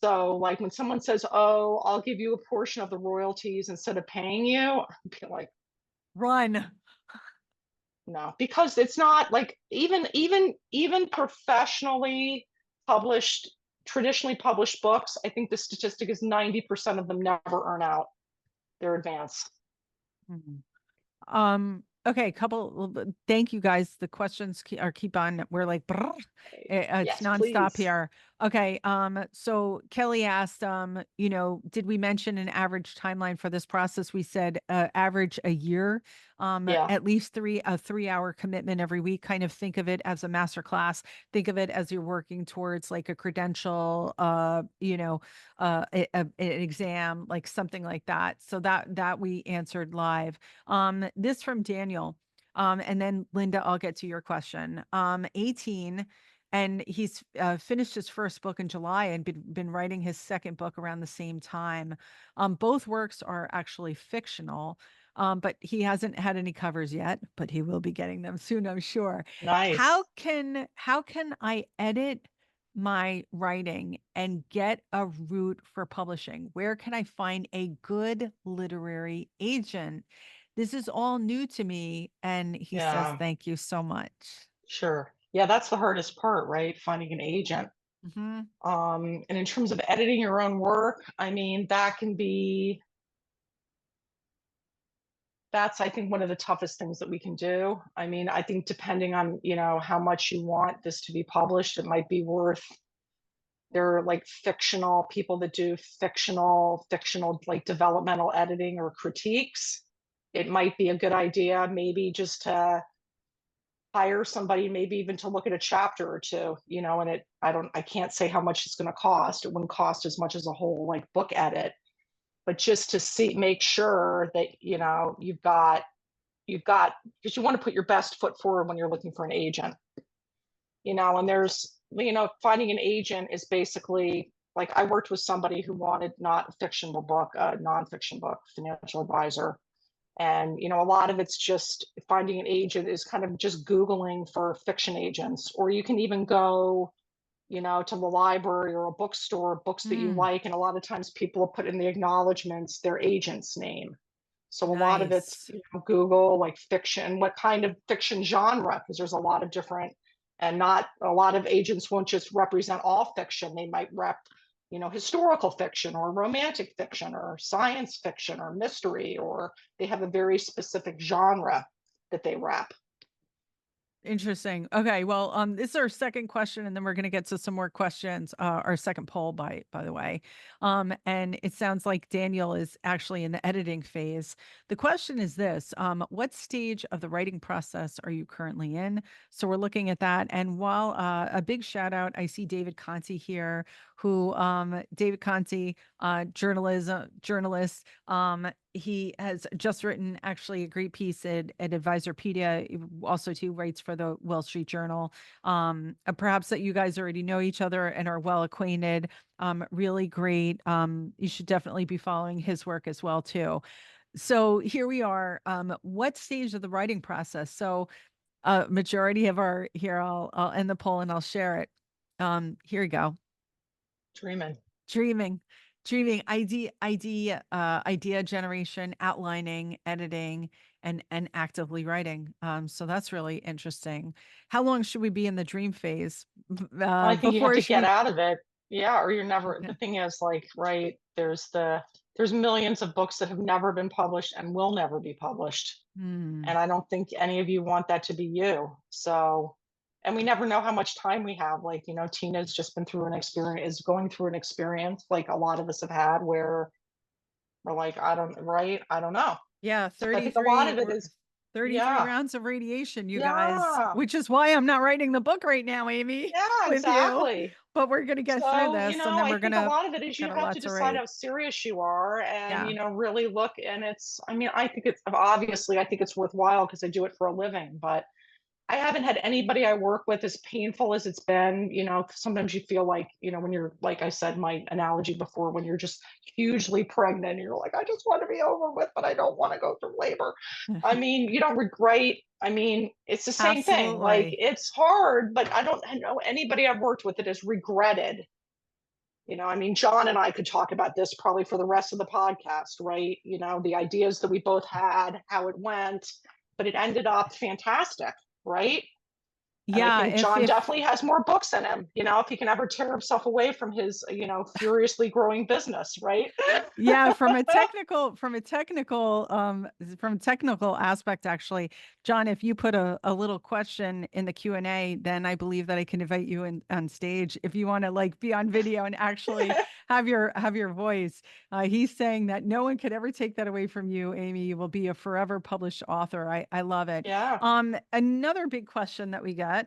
So, like when someone says, "Oh, I'll give you a portion of the royalties instead of paying you," I'd be like, Run. "No," because it's not like even professionally published, traditionally published books. I think the statistic is 90% of them never earn out their advance. Mhm. Okay, thank you guys. The questions keep on. We're like, brrr, it's Yes, nonstop please. here. Okay. So Kelly asked, did we mention an average timeline for this process? We said, average a year, Yeah, at least a 3 hour commitment every week. Kind of think of it as a master class. Think of it as you're working towards like a credential, an exam, like something like that. So that we answered live. This from Daniel. And then Linda, I'll get to your question. 18, and he's finished his first book in July and been writing his second book around the same time. Both works are actually fictional. But he hasn't had any covers yet, but he will be getting them soon, I'm sure. nice. How can I edit my writing and get a route for publishing? Where can I find a good literary agent? This is all new to me. And he says, Yeah, thank you so much. sure. Yeah, that's the hardest part, right? Finding an agent. Hmm. And in terms of editing your own work, I mean, that's, I think, one of the toughest things that we can do. I mean, I think depending on, how much you want this to be published, it might be worth, there are like fictional people that do fictional, like developmental editing or critiques. It might be a good idea, maybe just to hire somebody, maybe even to look at a chapter or two, and I can't say how much it's going to cost. It wouldn't cost as much as a whole like book edit, but just to make sure that, you've got, because you want to put your best foot forward when you're looking for an agent, and finding an agent is basically like I worked with somebody who wanted not a fictional book, a nonfiction book, financial advisor. And, a lot of it's just finding an agent is kind of just Googling for fiction agents, or you can even go, to the library or a bookstore, books that you Mm, like. And a lot of times people will put in the acknowledgments their agent's name. So a lot of it's, nice. Google like fiction, what kind of fiction genre, because there's a lot of different, and not a lot of agents won't just represent all fiction. They might rep, historical fiction or romantic fiction or science fiction or mystery, or they have a very specific genre that they rep. Interesting. Okay. Well, this is our second question, and then we're going to get to some more questions. Our second poll, by the way. And it sounds like Daniel is actually in the editing phase. The question is this: what stage of the writing process are you currently in? So we're looking at that. And while a big shout out, I see David Conti here, who David Conti, journalist. He has just written actually a great piece at Advisorpedia, also too writes for the Wall Street Journal. Perhaps that you guys already know each other and are well acquainted. Really great. You should definitely be following his work as well too. So here we are. What stage of the writing process? So majority of our here, I'll end the poll and I'll share it. Here we go. Dreaming. Dreaming, dreaming, idea generation, outlining, editing, and actively writing. So that's really interesting. How long should we be in the dream phase I think you have before to should get we? out of it. Yeah, or you're never, the Okay. thing is like, right, there's millions of books that have never been published and will never be published. Hmm. And I don't think any of you want that to be you. So, and we never know how much time we have. Like, Tina's just been through an experience, is going through an experience like a lot of us have had where we're like, I don't know. Yeah, So I think a lot 33 of it is, 33 yeah, rounds of radiation, you guys, yeah, which is why I'm not writing the book right now, Amy, yeah, with you. exactly. But we're gonna get through So, this, and then I we're think a gonna lot of it is you got a have lot to to decide write. how serious you are and, Yeah. really look. And I mean, I think it's obviously, I think it's worthwhile because I do it for a living, but I haven't had anybody I work with as painful as it's been. Sometimes you feel like, when you're, like I said, my analogy before, when you're just hugely pregnant, and you're like, I just want to be over with, but I don't want to go through labor. I mean, you don't regret. I mean, it's the same thing. Like, Absolutely. it's hard, but I don't know anybody I've worked with that has regretted. I mean, John and I could talk about this probably for the rest of the podcast, right? The ideas that we both had, how it went, but it ended up fantastic, right? And I Yeah, think John definitely has more books in him, if he can ever tear himself away from his, furiously growing business, right? yeah, from a technical aspect, actually, John, if you put a little question in the Q&A, then I believe that I can invite you in on stage if you want to like be on video and actually have your voice. He's saying that no one could ever take that away from you, Amy. You will be a forever published author. I love it. Yeah, Another big question that we got,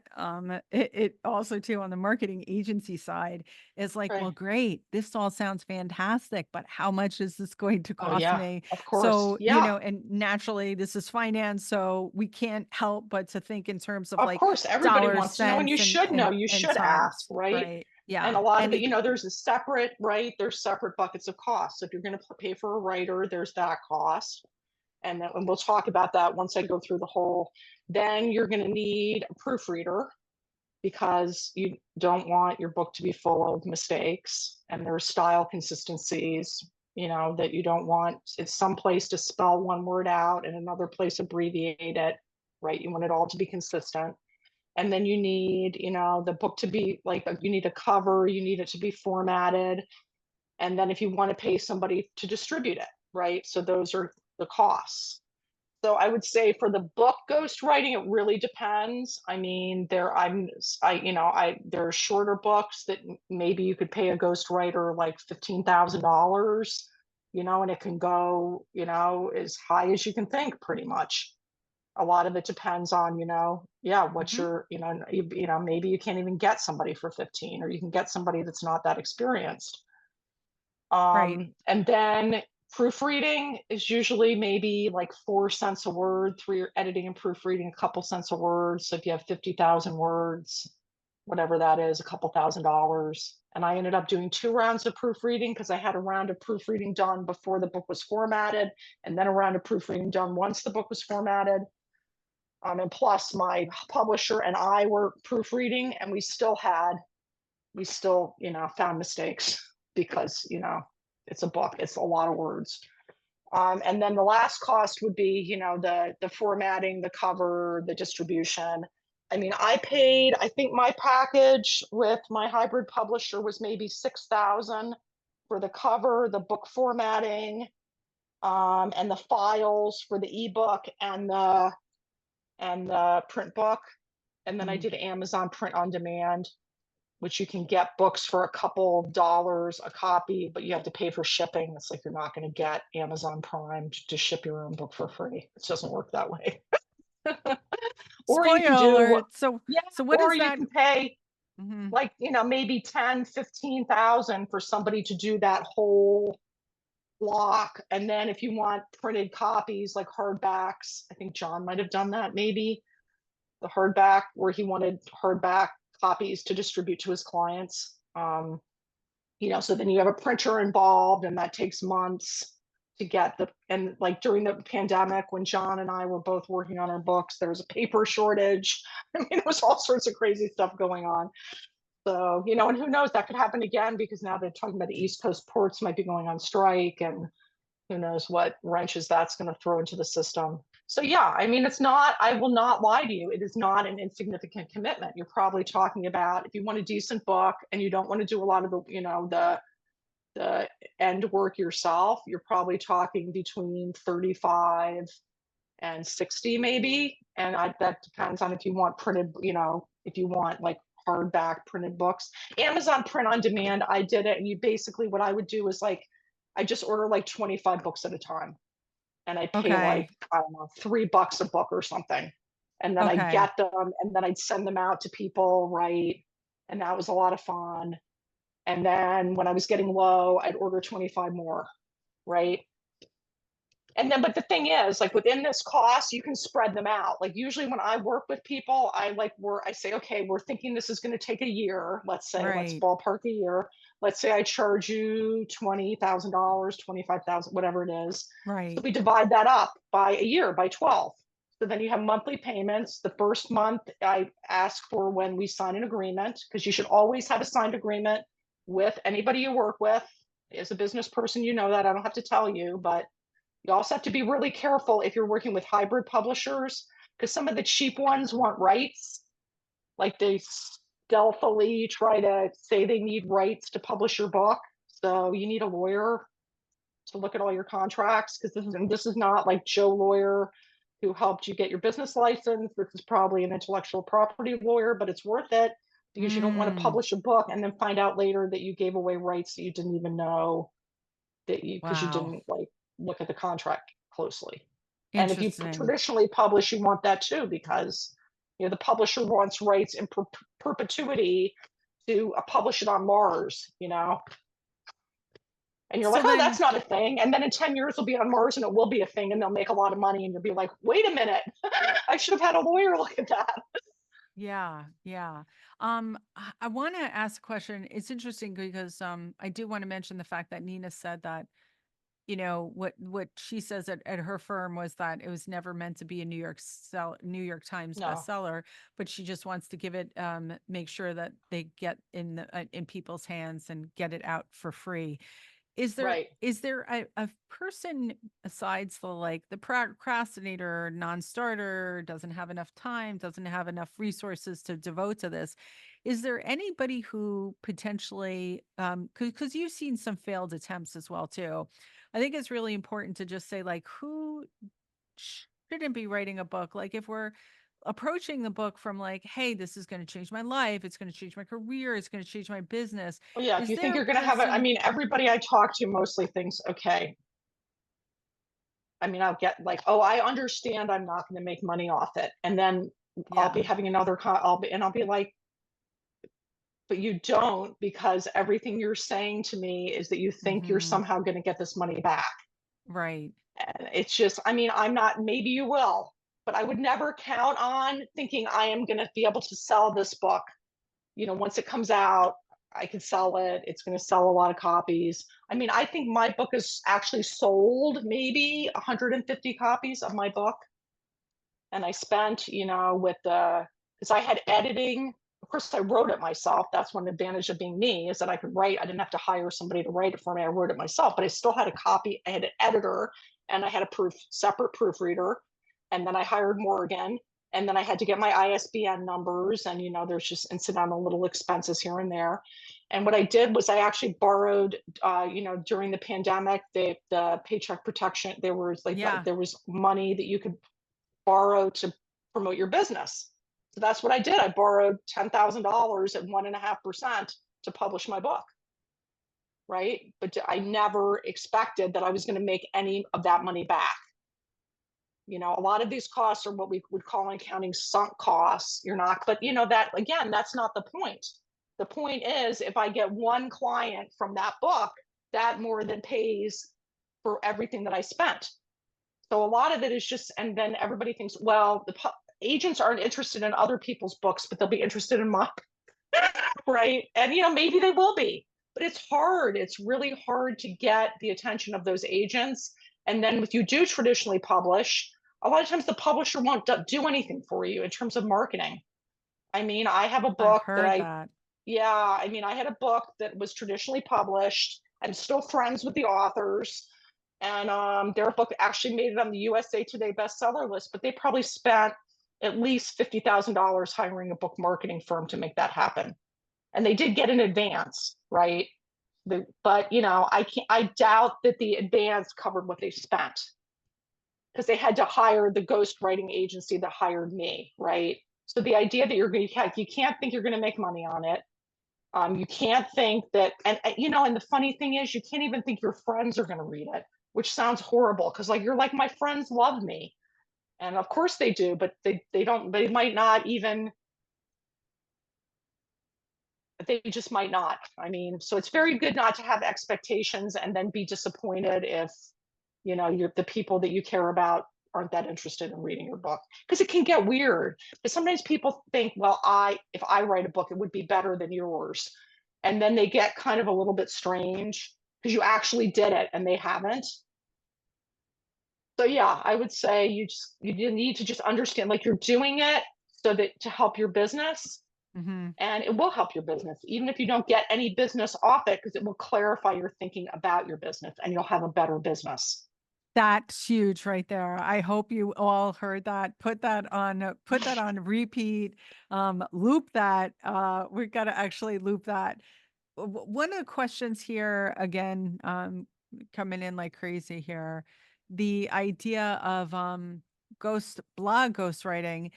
it also too on the marketing agency side is like, well, right. great, this all sounds fantastic, but how much is this going to Oh cost yeah, me? of course. So, Yeah, and naturally this is finance, so we can't help but to think in terms of of like course. Everybody dollars, wants to know, and you cents, should know. You and should ask, times, right? right? And Yeah. a lot of it, Any, there's a separate, right? There's separate buckets of costs. So if you're going to pay for a writer, there's that cost. And we'll talk about that once I go through the whole. Then you're going to need a proofreader because you don't want your book to be full of mistakes, and there's style consistencies, that you don't want. It's some place to spell one word out and another place abbreviate it, right? You want it all to be consistent. And then you need, the book to be like, you need a cover, you need it to be formatted. And then if you want to pay somebody to distribute it, right? So those are the costs. So I would say for the book ghostwriting, it really depends. I mean, there are shorter books that maybe you could pay a ghostwriter like $15,000, and it can go, as high as you can think, pretty much. A lot of it depends on, yeah, what Mhm. you're, maybe you can't even get somebody for 15, or you can get somebody that's not that experienced. Right. And then proofreading is usually maybe like 4 cents a word, through your editing and proofreading, a couple cents a word. So if you have 50,000 words, whatever that is, a couple $1,000s. And I ended up doing 2 rounds of proofreading because I had a round of proofreading done before the book was formatted, and then a round of proofreading done once the book was formatted. And plus my publisher and I were proofreading, and we still, found mistakes because, it's a book, it's a lot of words. And then the last cost would be, the formatting, the cover, the distribution. I mean, I think my package with my hybrid publisher was maybe 6,000 for the cover, the book formatting, and the files for the ebook and the print book. And then I Mm. did Amazon print on demand, which you can get books for a couple dollars a copy, but you have to pay for shipping. It's like you're not going to get Amazon Prime to ship your own book for free. It doesn't work that way. Or you can Spoiler do, alert. So, yeah, so what or is you that? can pay Mhm. like, maybe 10, 15,000 for somebody to do that whole block. And then if you want printed copies, like hardbacks, I think John might have done that, maybe the hardback, where he wanted hardback copies to distribute to his clients. So then you have a printer involved, and that takes months to get and like during the pandemic, when John and I were both working on our books, there was a paper shortage. I mean, there was all sorts of crazy stuff going on. So, and who knows, that could happen again, because now they're talking about the East Coast ports might be going on strike, and who knows what wrenches that's going to throw into the system. So yeah, I mean, I will not lie to you. It is not an insignificant commitment. You're probably talking about, if you want a decent book and you don't want to do a lot of the, the end work yourself, you're probably talking between 35 and 60 maybe. And that depends on if you want printed, if you want like hardback printed books. Amazon print on demand, I did it. And you basically, what I would do is like, I just order like 25 books at a time. And I pay like, Okay. I don't know, $3 a book or something. And then I Okay. get them and then I'd send them out to people, right? And that was a lot of fun. And then when I was getting low, I'd order 25 more, right? And then, but the thing is, like within this cost, you can spread them out. Like usually when I work with people, I say, okay, we're thinking this is going to take a year. Let's say, let's Right. ballpark a year. Let's say I charge you $20,000, 25,000, whatever it is. So Right. we divide that up by a year, by 12. So then you have monthly payments. The first month I ask for when we sign an agreement, because you should always have a signed agreement with anybody you work with. As a business person, you know that. I don't have to tell you, but you also have to be really careful if you're working with hybrid publishers, because some of the cheap ones want rights. Like they stealthily try to say they need rights to publish your book. So you need a lawyer to look at all your contracts, because this is not like Joe Lawyer who helped you get your business license. This is probably an intellectual property lawyer, but it's worth it because you don't want to Mm, publish a book and then find out later that you gave away rights that you didn't even know, because you wow. didn't like look at the contract closely. And if you Interesting. traditionally publish, you want that too, because the publisher wants rights in perpetuity to publish it on Mars. And you're like, So oh, then, that's not a thing. And then in 10 years, it'll be on Mars and it will be a thing and they'll make a lot of money. And you'll be like, wait a minute, I should have had a lawyer look at that. yeah, yeah. I want to ask a question. It's interesting because I do want to mention the fact that Nina said that, what she says at her firm was that it was never meant to be a New York Times No, bestseller, but she just wants to give it, make sure that they get in people's hands and get it out for free. right. Is there a person besides the procrastinator, non-starter, doesn't have enough time, doesn't have enough resources to devote to this? Is there anybody who potentially, because you've seen some failed attempts as well too. I think it's really important to just say like who shouldn't be writing a book. Like if we're approaching the book from like, hey, this is going to change my life, it's going to change my career, it's going to change my business. Well, yeah, if Is you think there a you're going to have it, I person? mean, everybody I talk to mostly thinks, okay, I mean, I'll get like, oh, I understand I'm not going to make money off it. And then I'll be Yeah. having another I'll be like, but you don't, because everything you're saying to me is that you think you're Hmm. somehow going to get this money back. Right. And it's just, I mean, I'm not, maybe you will, but I would never count on thinking I am going to be able to sell this book. Once it comes out, I can sell it. It's going to sell a lot of copies. I mean, I think my book is actually sold maybe 150 copies of my book. And I spent, with because I had editing. Of course, I wrote it myself. That's one advantage of being me, is that I could write. I didn't have to hire somebody to write it for me. I wrote it myself, but I still had a copy. I had an editor and I had a separate proofreader. And then I hired Morgan. And then I had to get my ISBN numbers. And, there's just incidental little expenses here and there. And what I did was I actually borrowed, during the pandemic, the Paycheck Protection, Yeah. there was money that you could borrow to promote your business. So that's what I did. I borrowed $10,000 at 1.5% to publish my book. Right. But I never expected that I was going to make any of that money back. A lot of these costs are what we would call in accounting sunk costs. You're not, but that again, that's not the point. The point is, if I get one client from that book, that more than pays for everything that I spent. So a lot of it is just, and then everybody thinks, well, the agents aren't interested in other people's books, but they'll be interested in mine, right? And maybe they will be, but it's hard. It's really hard to get the attention of those agents. And then if you do traditionally publish, a lot of times the publisher won't do anything for you in terms of marketing. I mean, I have a I've book that heard that. yeah, I had a book that was traditionally published. I'm still friends with the authors. And their book actually made it on the USA Today bestseller list, but they probably spent at least $50,000 hiring a book marketing firm to make that happen. And they did get an advance, right? But I doubt that the advance covered what they spent, because they had to hire the ghostwriting agency that hired me, right? So the idea that you can't think you're going to make money on it. You can't think that, and the funny thing is, you can't even think your friends are going to read it, which sounds horrible, because like you're like, my friends love me, and of course they do, but they don't. They might not even. They just might not. I mean, so it's very good not to have expectations and then be disappointed if you're the people that you care about aren't that interested in reading your book, because it can get weird. But sometimes people think, well, if I write a book, it would be better than yours, and then they get kind of a little bit strange because you actually did it and they haven't. So yeah, I would say you need to just understand, like, you're doing it so that to help your business, Mm-hmm. and it will help your business even if you don't get any business off it, because it will clarify your thinking about your business and you'll have a better business. That's huge right there. I hope you all heard that. Put that on repeat. Loop that. We've got to actually loop that. One of the questions here again, coming in like crazy here, the idea of blog ghostwriting.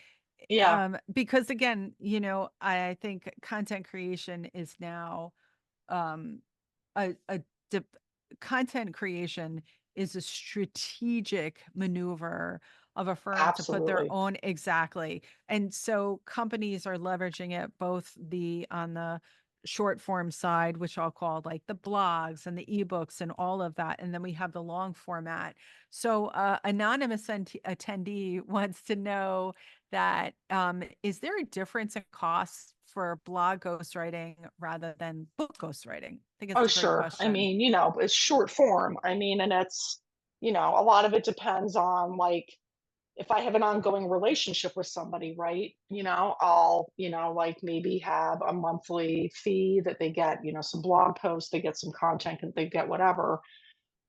Yeah, Because again, I think content creation is now um a dip, content creation is a strategic maneuver of a firm to put their absolutely. own exactly. And so companies are leveraging it both the on the short form side, which I'll call like the blogs and the ebooks and all of that. And then we have the long format. So anonymous attendee wants to know that is there a difference in costs for blog ghostwriting rather than book ghostwriting? I think it's Oh, a great sure. I question. mean, it's short form. I mean, and it's, a lot of it depends on, like, if I have an ongoing relationship with somebody, right? I'll, like, maybe have a monthly fee that they get, some blog posts, they get some content, and they get whatever.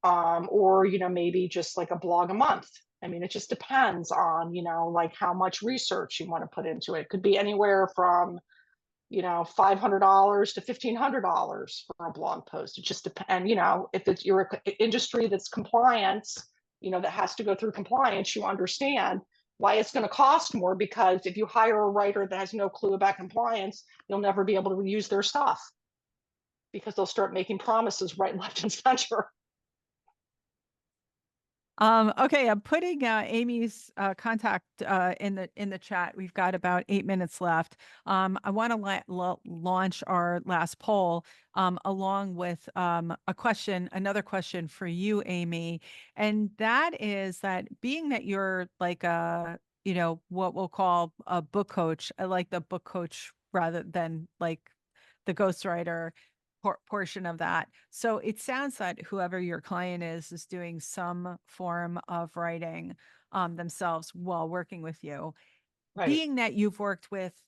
Or, maybe just like a blog a month. I mean, it just depends on, like how much research you want to put into it. It could be anywhere from, $500 to $1,500 for a blog post. It just depends. If you're an industry that's compliance, that has to go through compliance, you understand why it's going to cost more, because if you hire a writer that has no clue about compliance, you'll never be able to use their stuff, because they'll start making promises right, left, and center. Okay, I'm putting Amy's contact in the chat. We've got about 8 minutes left. I want to launch our last poll along with another question for you, Amy, and that is that being that you're like a what we'll call a book coach. I like the book coach rather than like the ghostwriter portion of that. So it sounds that whoever your client is doing some form of writing themselves while working with you. Right. Being that you've worked with,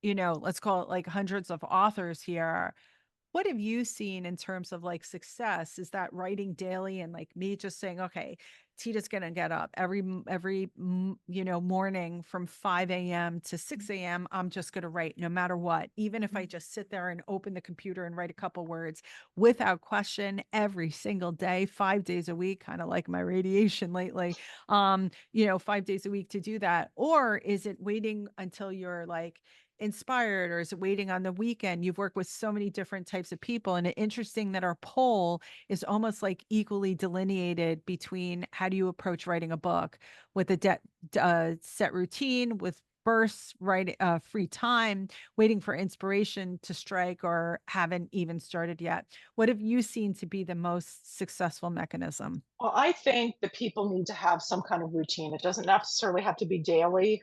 let's call it like hundreds of authors here, what have you seen in terms of like success? Is that writing daily and like me just saying, okay, Tita's going to get up every morning from 5 a.m. to 6 a.m. I'm just going to write no matter what, even if I just sit there and open the computer and write a couple words without question every single day, 5 days a week, kind of like my radiation lately, 5 days a week to do that? Or is it waiting until you're like inspired, or is it waiting on the weekend? You've worked with so many different types of people, and it's interesting that our poll is almost like equally delineated between how do you approach writing a book with a set routine, with bursts, right, free time, waiting for inspiration to strike, or haven't even started yet. What have you seen to be the most successful mechanism? Well, I think that people need to have some kind of routine. It doesn't necessarily have to be daily,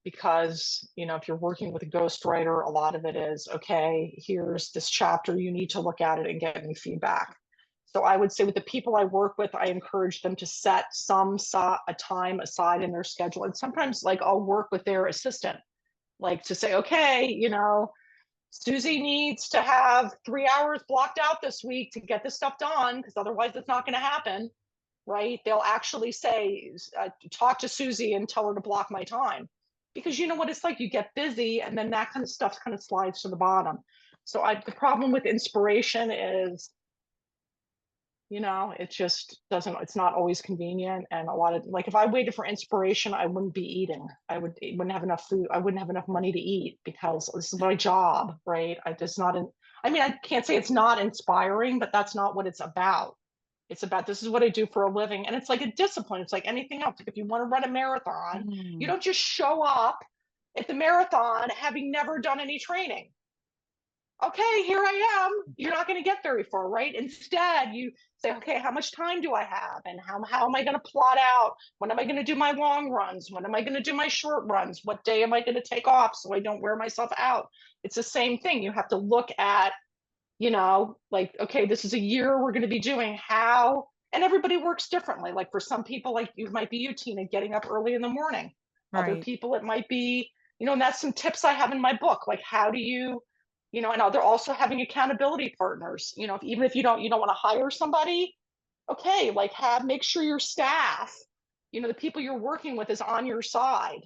because if you're working with a ghostwriter, a lot of it is, okay, here's this chapter, you need to look at it and get me feedback. So I would say with the people I work with, I encourage them to set a time aside in their schedule. And sometimes, like, I'll work with their assistant, like, to say, okay, Susie needs to have 3 hours blocked out this week to get this stuff done because otherwise it's not going to happen, right? They'll actually say, talk to Susie and tell her to block my time. Because you know what it's like, you get busy and then that kind of stuff kind of slides to the bottom. So the problem with inspiration is, it just doesn't, it's not always convenient. And a lot of, like, if I waited for inspiration, I wouldn't be eating. Wouldn't have enough food. I wouldn't have enough money to eat because this is my job, right? I mean, I can't say it's not inspiring, but that's not what it's about. It's about, this is what I do for a living. And it's like a discipline. It's like anything else. Like if you want to run a marathon, you don't just show up at the marathon having never done any training. Okay, here I am. You're not going to get very far, right? Instead, you say, okay, how much time do I have? And how am I going to plot out? When am I going to do my long runs? When am I going to do my short runs? What day am I going to take off so I don't wear myself out? It's the same thing. You have to look at, like, okay, this is a year we're going to be doing how, and everybody works differently. Like for some people, like you might be you, Tina, getting up early in the morning. Other Right. people, it might be, and that's some tips I have in my book. Like, how do you, and they're also having accountability partners, even if you don't want to hire somebody, okay, like make sure your staff, the people you're working with is on your side,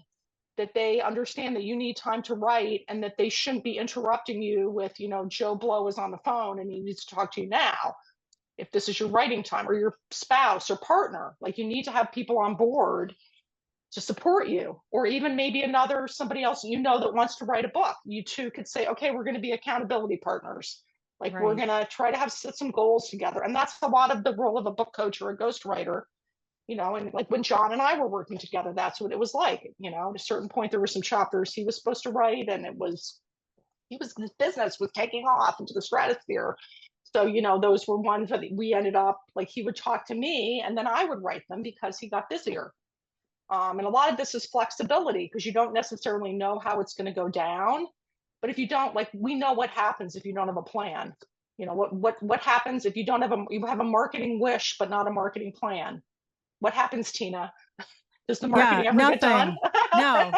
that they understand that you need time to write and that they shouldn't be interrupting you with, Joe Blow is on the phone and he needs to talk to you now. If this is your writing time, or your spouse or partner, like you need to have people on board to support you, or even maybe somebody else that wants to write a book. You two could say, okay, we're going to be accountability partners. Like we're Right. going to try to set some goals together. And that's a lot of the role of a book coach or a ghostwriter. And like when John and I were working together, that's what it was like. At a certain point, there were some chapters he was supposed to write, and his business was taking off into the stratosphere. So, those were ones that we ended up, like, he would talk to me and then I would write them because he got busier. And a lot of this is flexibility because you don't necessarily know how it's going to go down. But if you don't, like, we know what happens if you don't have a plan. What happens if you have a marketing wish but not a marketing plan? What happens, Tina? Does the Yeah, marketing ever get done? nothing. No,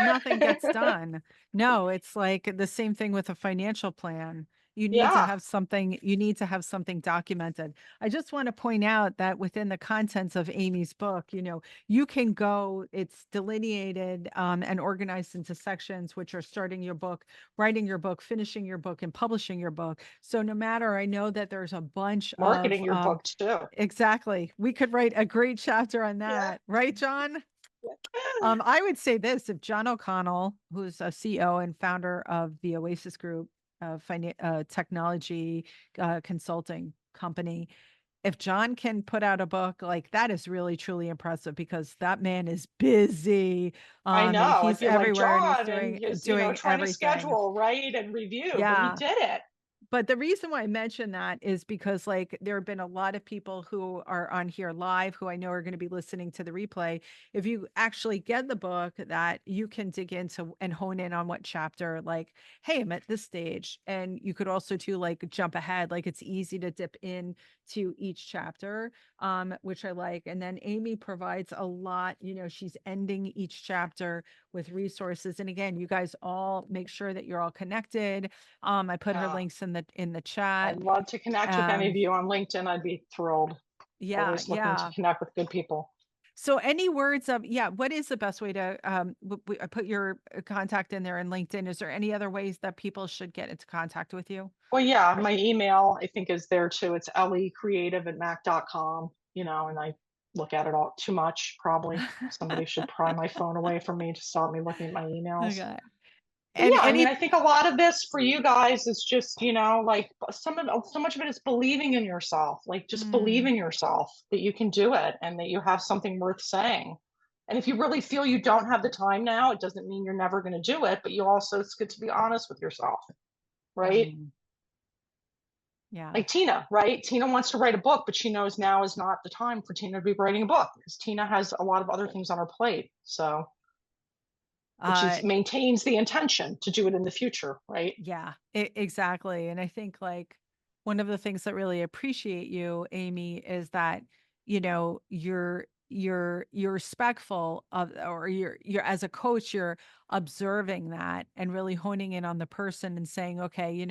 nothing gets done. No, it's like the same thing with a financial plan. Yeah, You need to have something documented. I just want to point out that within the contents of Amy's book, you can go, it's delineated and organized into sections, which are starting your book, writing your book, finishing your book, and publishing your book. So no matter, I know that there's a bunch of marketing your book too. exactly. We could write a great chapter on Yeah. that, right, John? I would say this, if John O'Connell, who's a CEO and founder of the Oasis Group, technology consulting company, if John can put out a book like that, is really truly impressive because that man is busy. I know. I'd He's be like everywhere and he's John and just, doing trying to everything. schedule, right, and review, but he Yeah. did it. But the reason why I mention that is because, like, there have been a lot of people who are on here live who I know are going to be listening to the replay. If you actually get the book, that you can dig into and hone in on what chapter, like, hey, I'm at this stage. And you could also to like jump ahead. Like it's easy to dip in to each chapter, which I like. And then Amy provides a lot, she's ending each chapter with resources. And again, you guys all make sure that you're all connected. I put her Yeah. links in the chat. I'd love to connect with any of Um, you on LinkedIn. I'd be thrilled. yeah, Always looking to yeah. connect with good people. So any words of, yeah, what is the best way to I put your contact in there in LinkedIn. Is there any other ways that people should get into contact with you? Well, yeah, my email I think is there too. It'slecreative@mac.com, and I look at it all too much. Probably somebody should pry my phone away from me to stop me looking at my emails. Okay. But And yeah, I mean, any I think a lot of this for you guys is just, like so much of it is believing in yourself. Like just believe mm, in yourself that you can do it and that you have something worth saying. And if you really feel you don't have the time now, it doesn't mean you're never going to do it, but it's good to be honest with yourself, right? mm, yeah. Like Tina, right? Tina wants to write a book, but she knows now is not the time for Tina to be writing a book because Tina has a lot of other things on her plate. But she Uh maintains the intention to do it in the future, right? Yeah, exactly. And I think like one of the things that really appreciate you, Amy, is that, you're you're respectful of, or you're as a coach, you're observing that and really honing in on the person and saying, okay,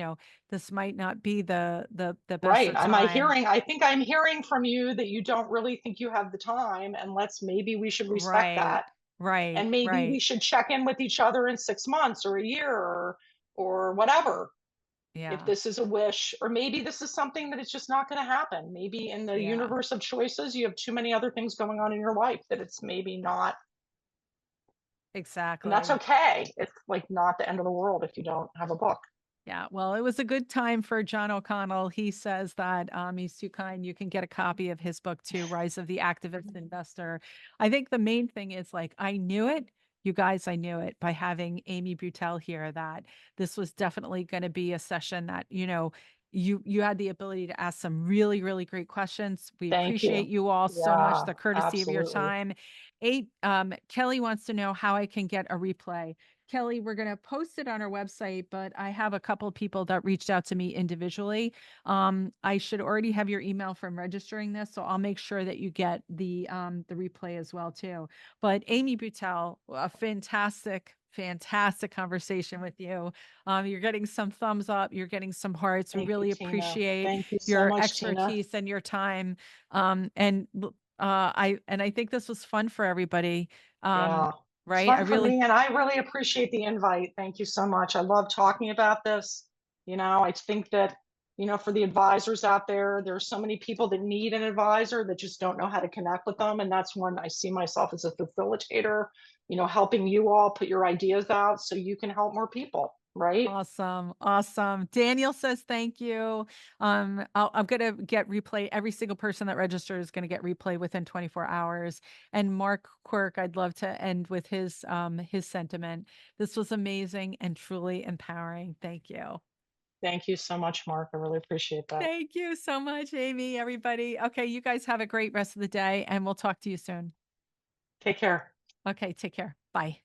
this might not be the best Right. of time. I think I'm hearing from you that you don't really think you have the time, and maybe we should respect Right. that. Right. And maybe we Right. should check in with each other in 6 months or a year, or whatever. If Yeah. this is a wish, or maybe this is something that it's just not going to happen. Maybe in the Yeah. universe of choices, you have too many other things going on in your life that it's maybe not, and that's Exactly. okay. It's like not the end of the world if you don't have a book. Yeah, well, it was a good time for John O'Connell. He says that he's too kind. You can get a copy of his book too, Rise of the Activist Investor. I think the main thing is like, I knew it. You guys, I knew it by having Amy Buttell here that this was definitely going to be a session that, you had the ability to ask some really, really great questions. We Thank appreciate you. you all so much, Yeah, the courtesy of your absolutely. time. Kelly wants to know how I can get a replay. Kelly, we're going to post it on our website, but I have a couple of people that reached out to me individually. I should already have your email from registering this, so I'll make sure that you get the replay as well too. But Amy Buttell, a fantastic conversation with you. You're getting some thumbs up, you're getting some hearts. We Thank you, really Tina. appreciate Thank you so your much, Tina. expertise and your time. I think this was fun for everybody. Yeah, it's Right? I fun for really me, and I really appreciate the invite. Thank you so much. I love talking about this. I think that, for the advisors out there, there's so many people that need an advisor that just don't know how to connect with them. And that's when I see myself as a facilitator, helping you all put your ideas out so you can help more people, right? Awesome. Awesome. Daniel says thank you. I'm going to get replay. Every single person that registers is going to get replay within 24 hours. And Mark Quirk, I'd love to end with his sentiment. This was amazing and truly empowering. Thank you. Thank you so much, Mark. I really appreciate that. Thank you so much, Amy, everybody. Okay, you guys have a great rest of the day and we'll talk to you soon. Take care. Okay, take care. Bye.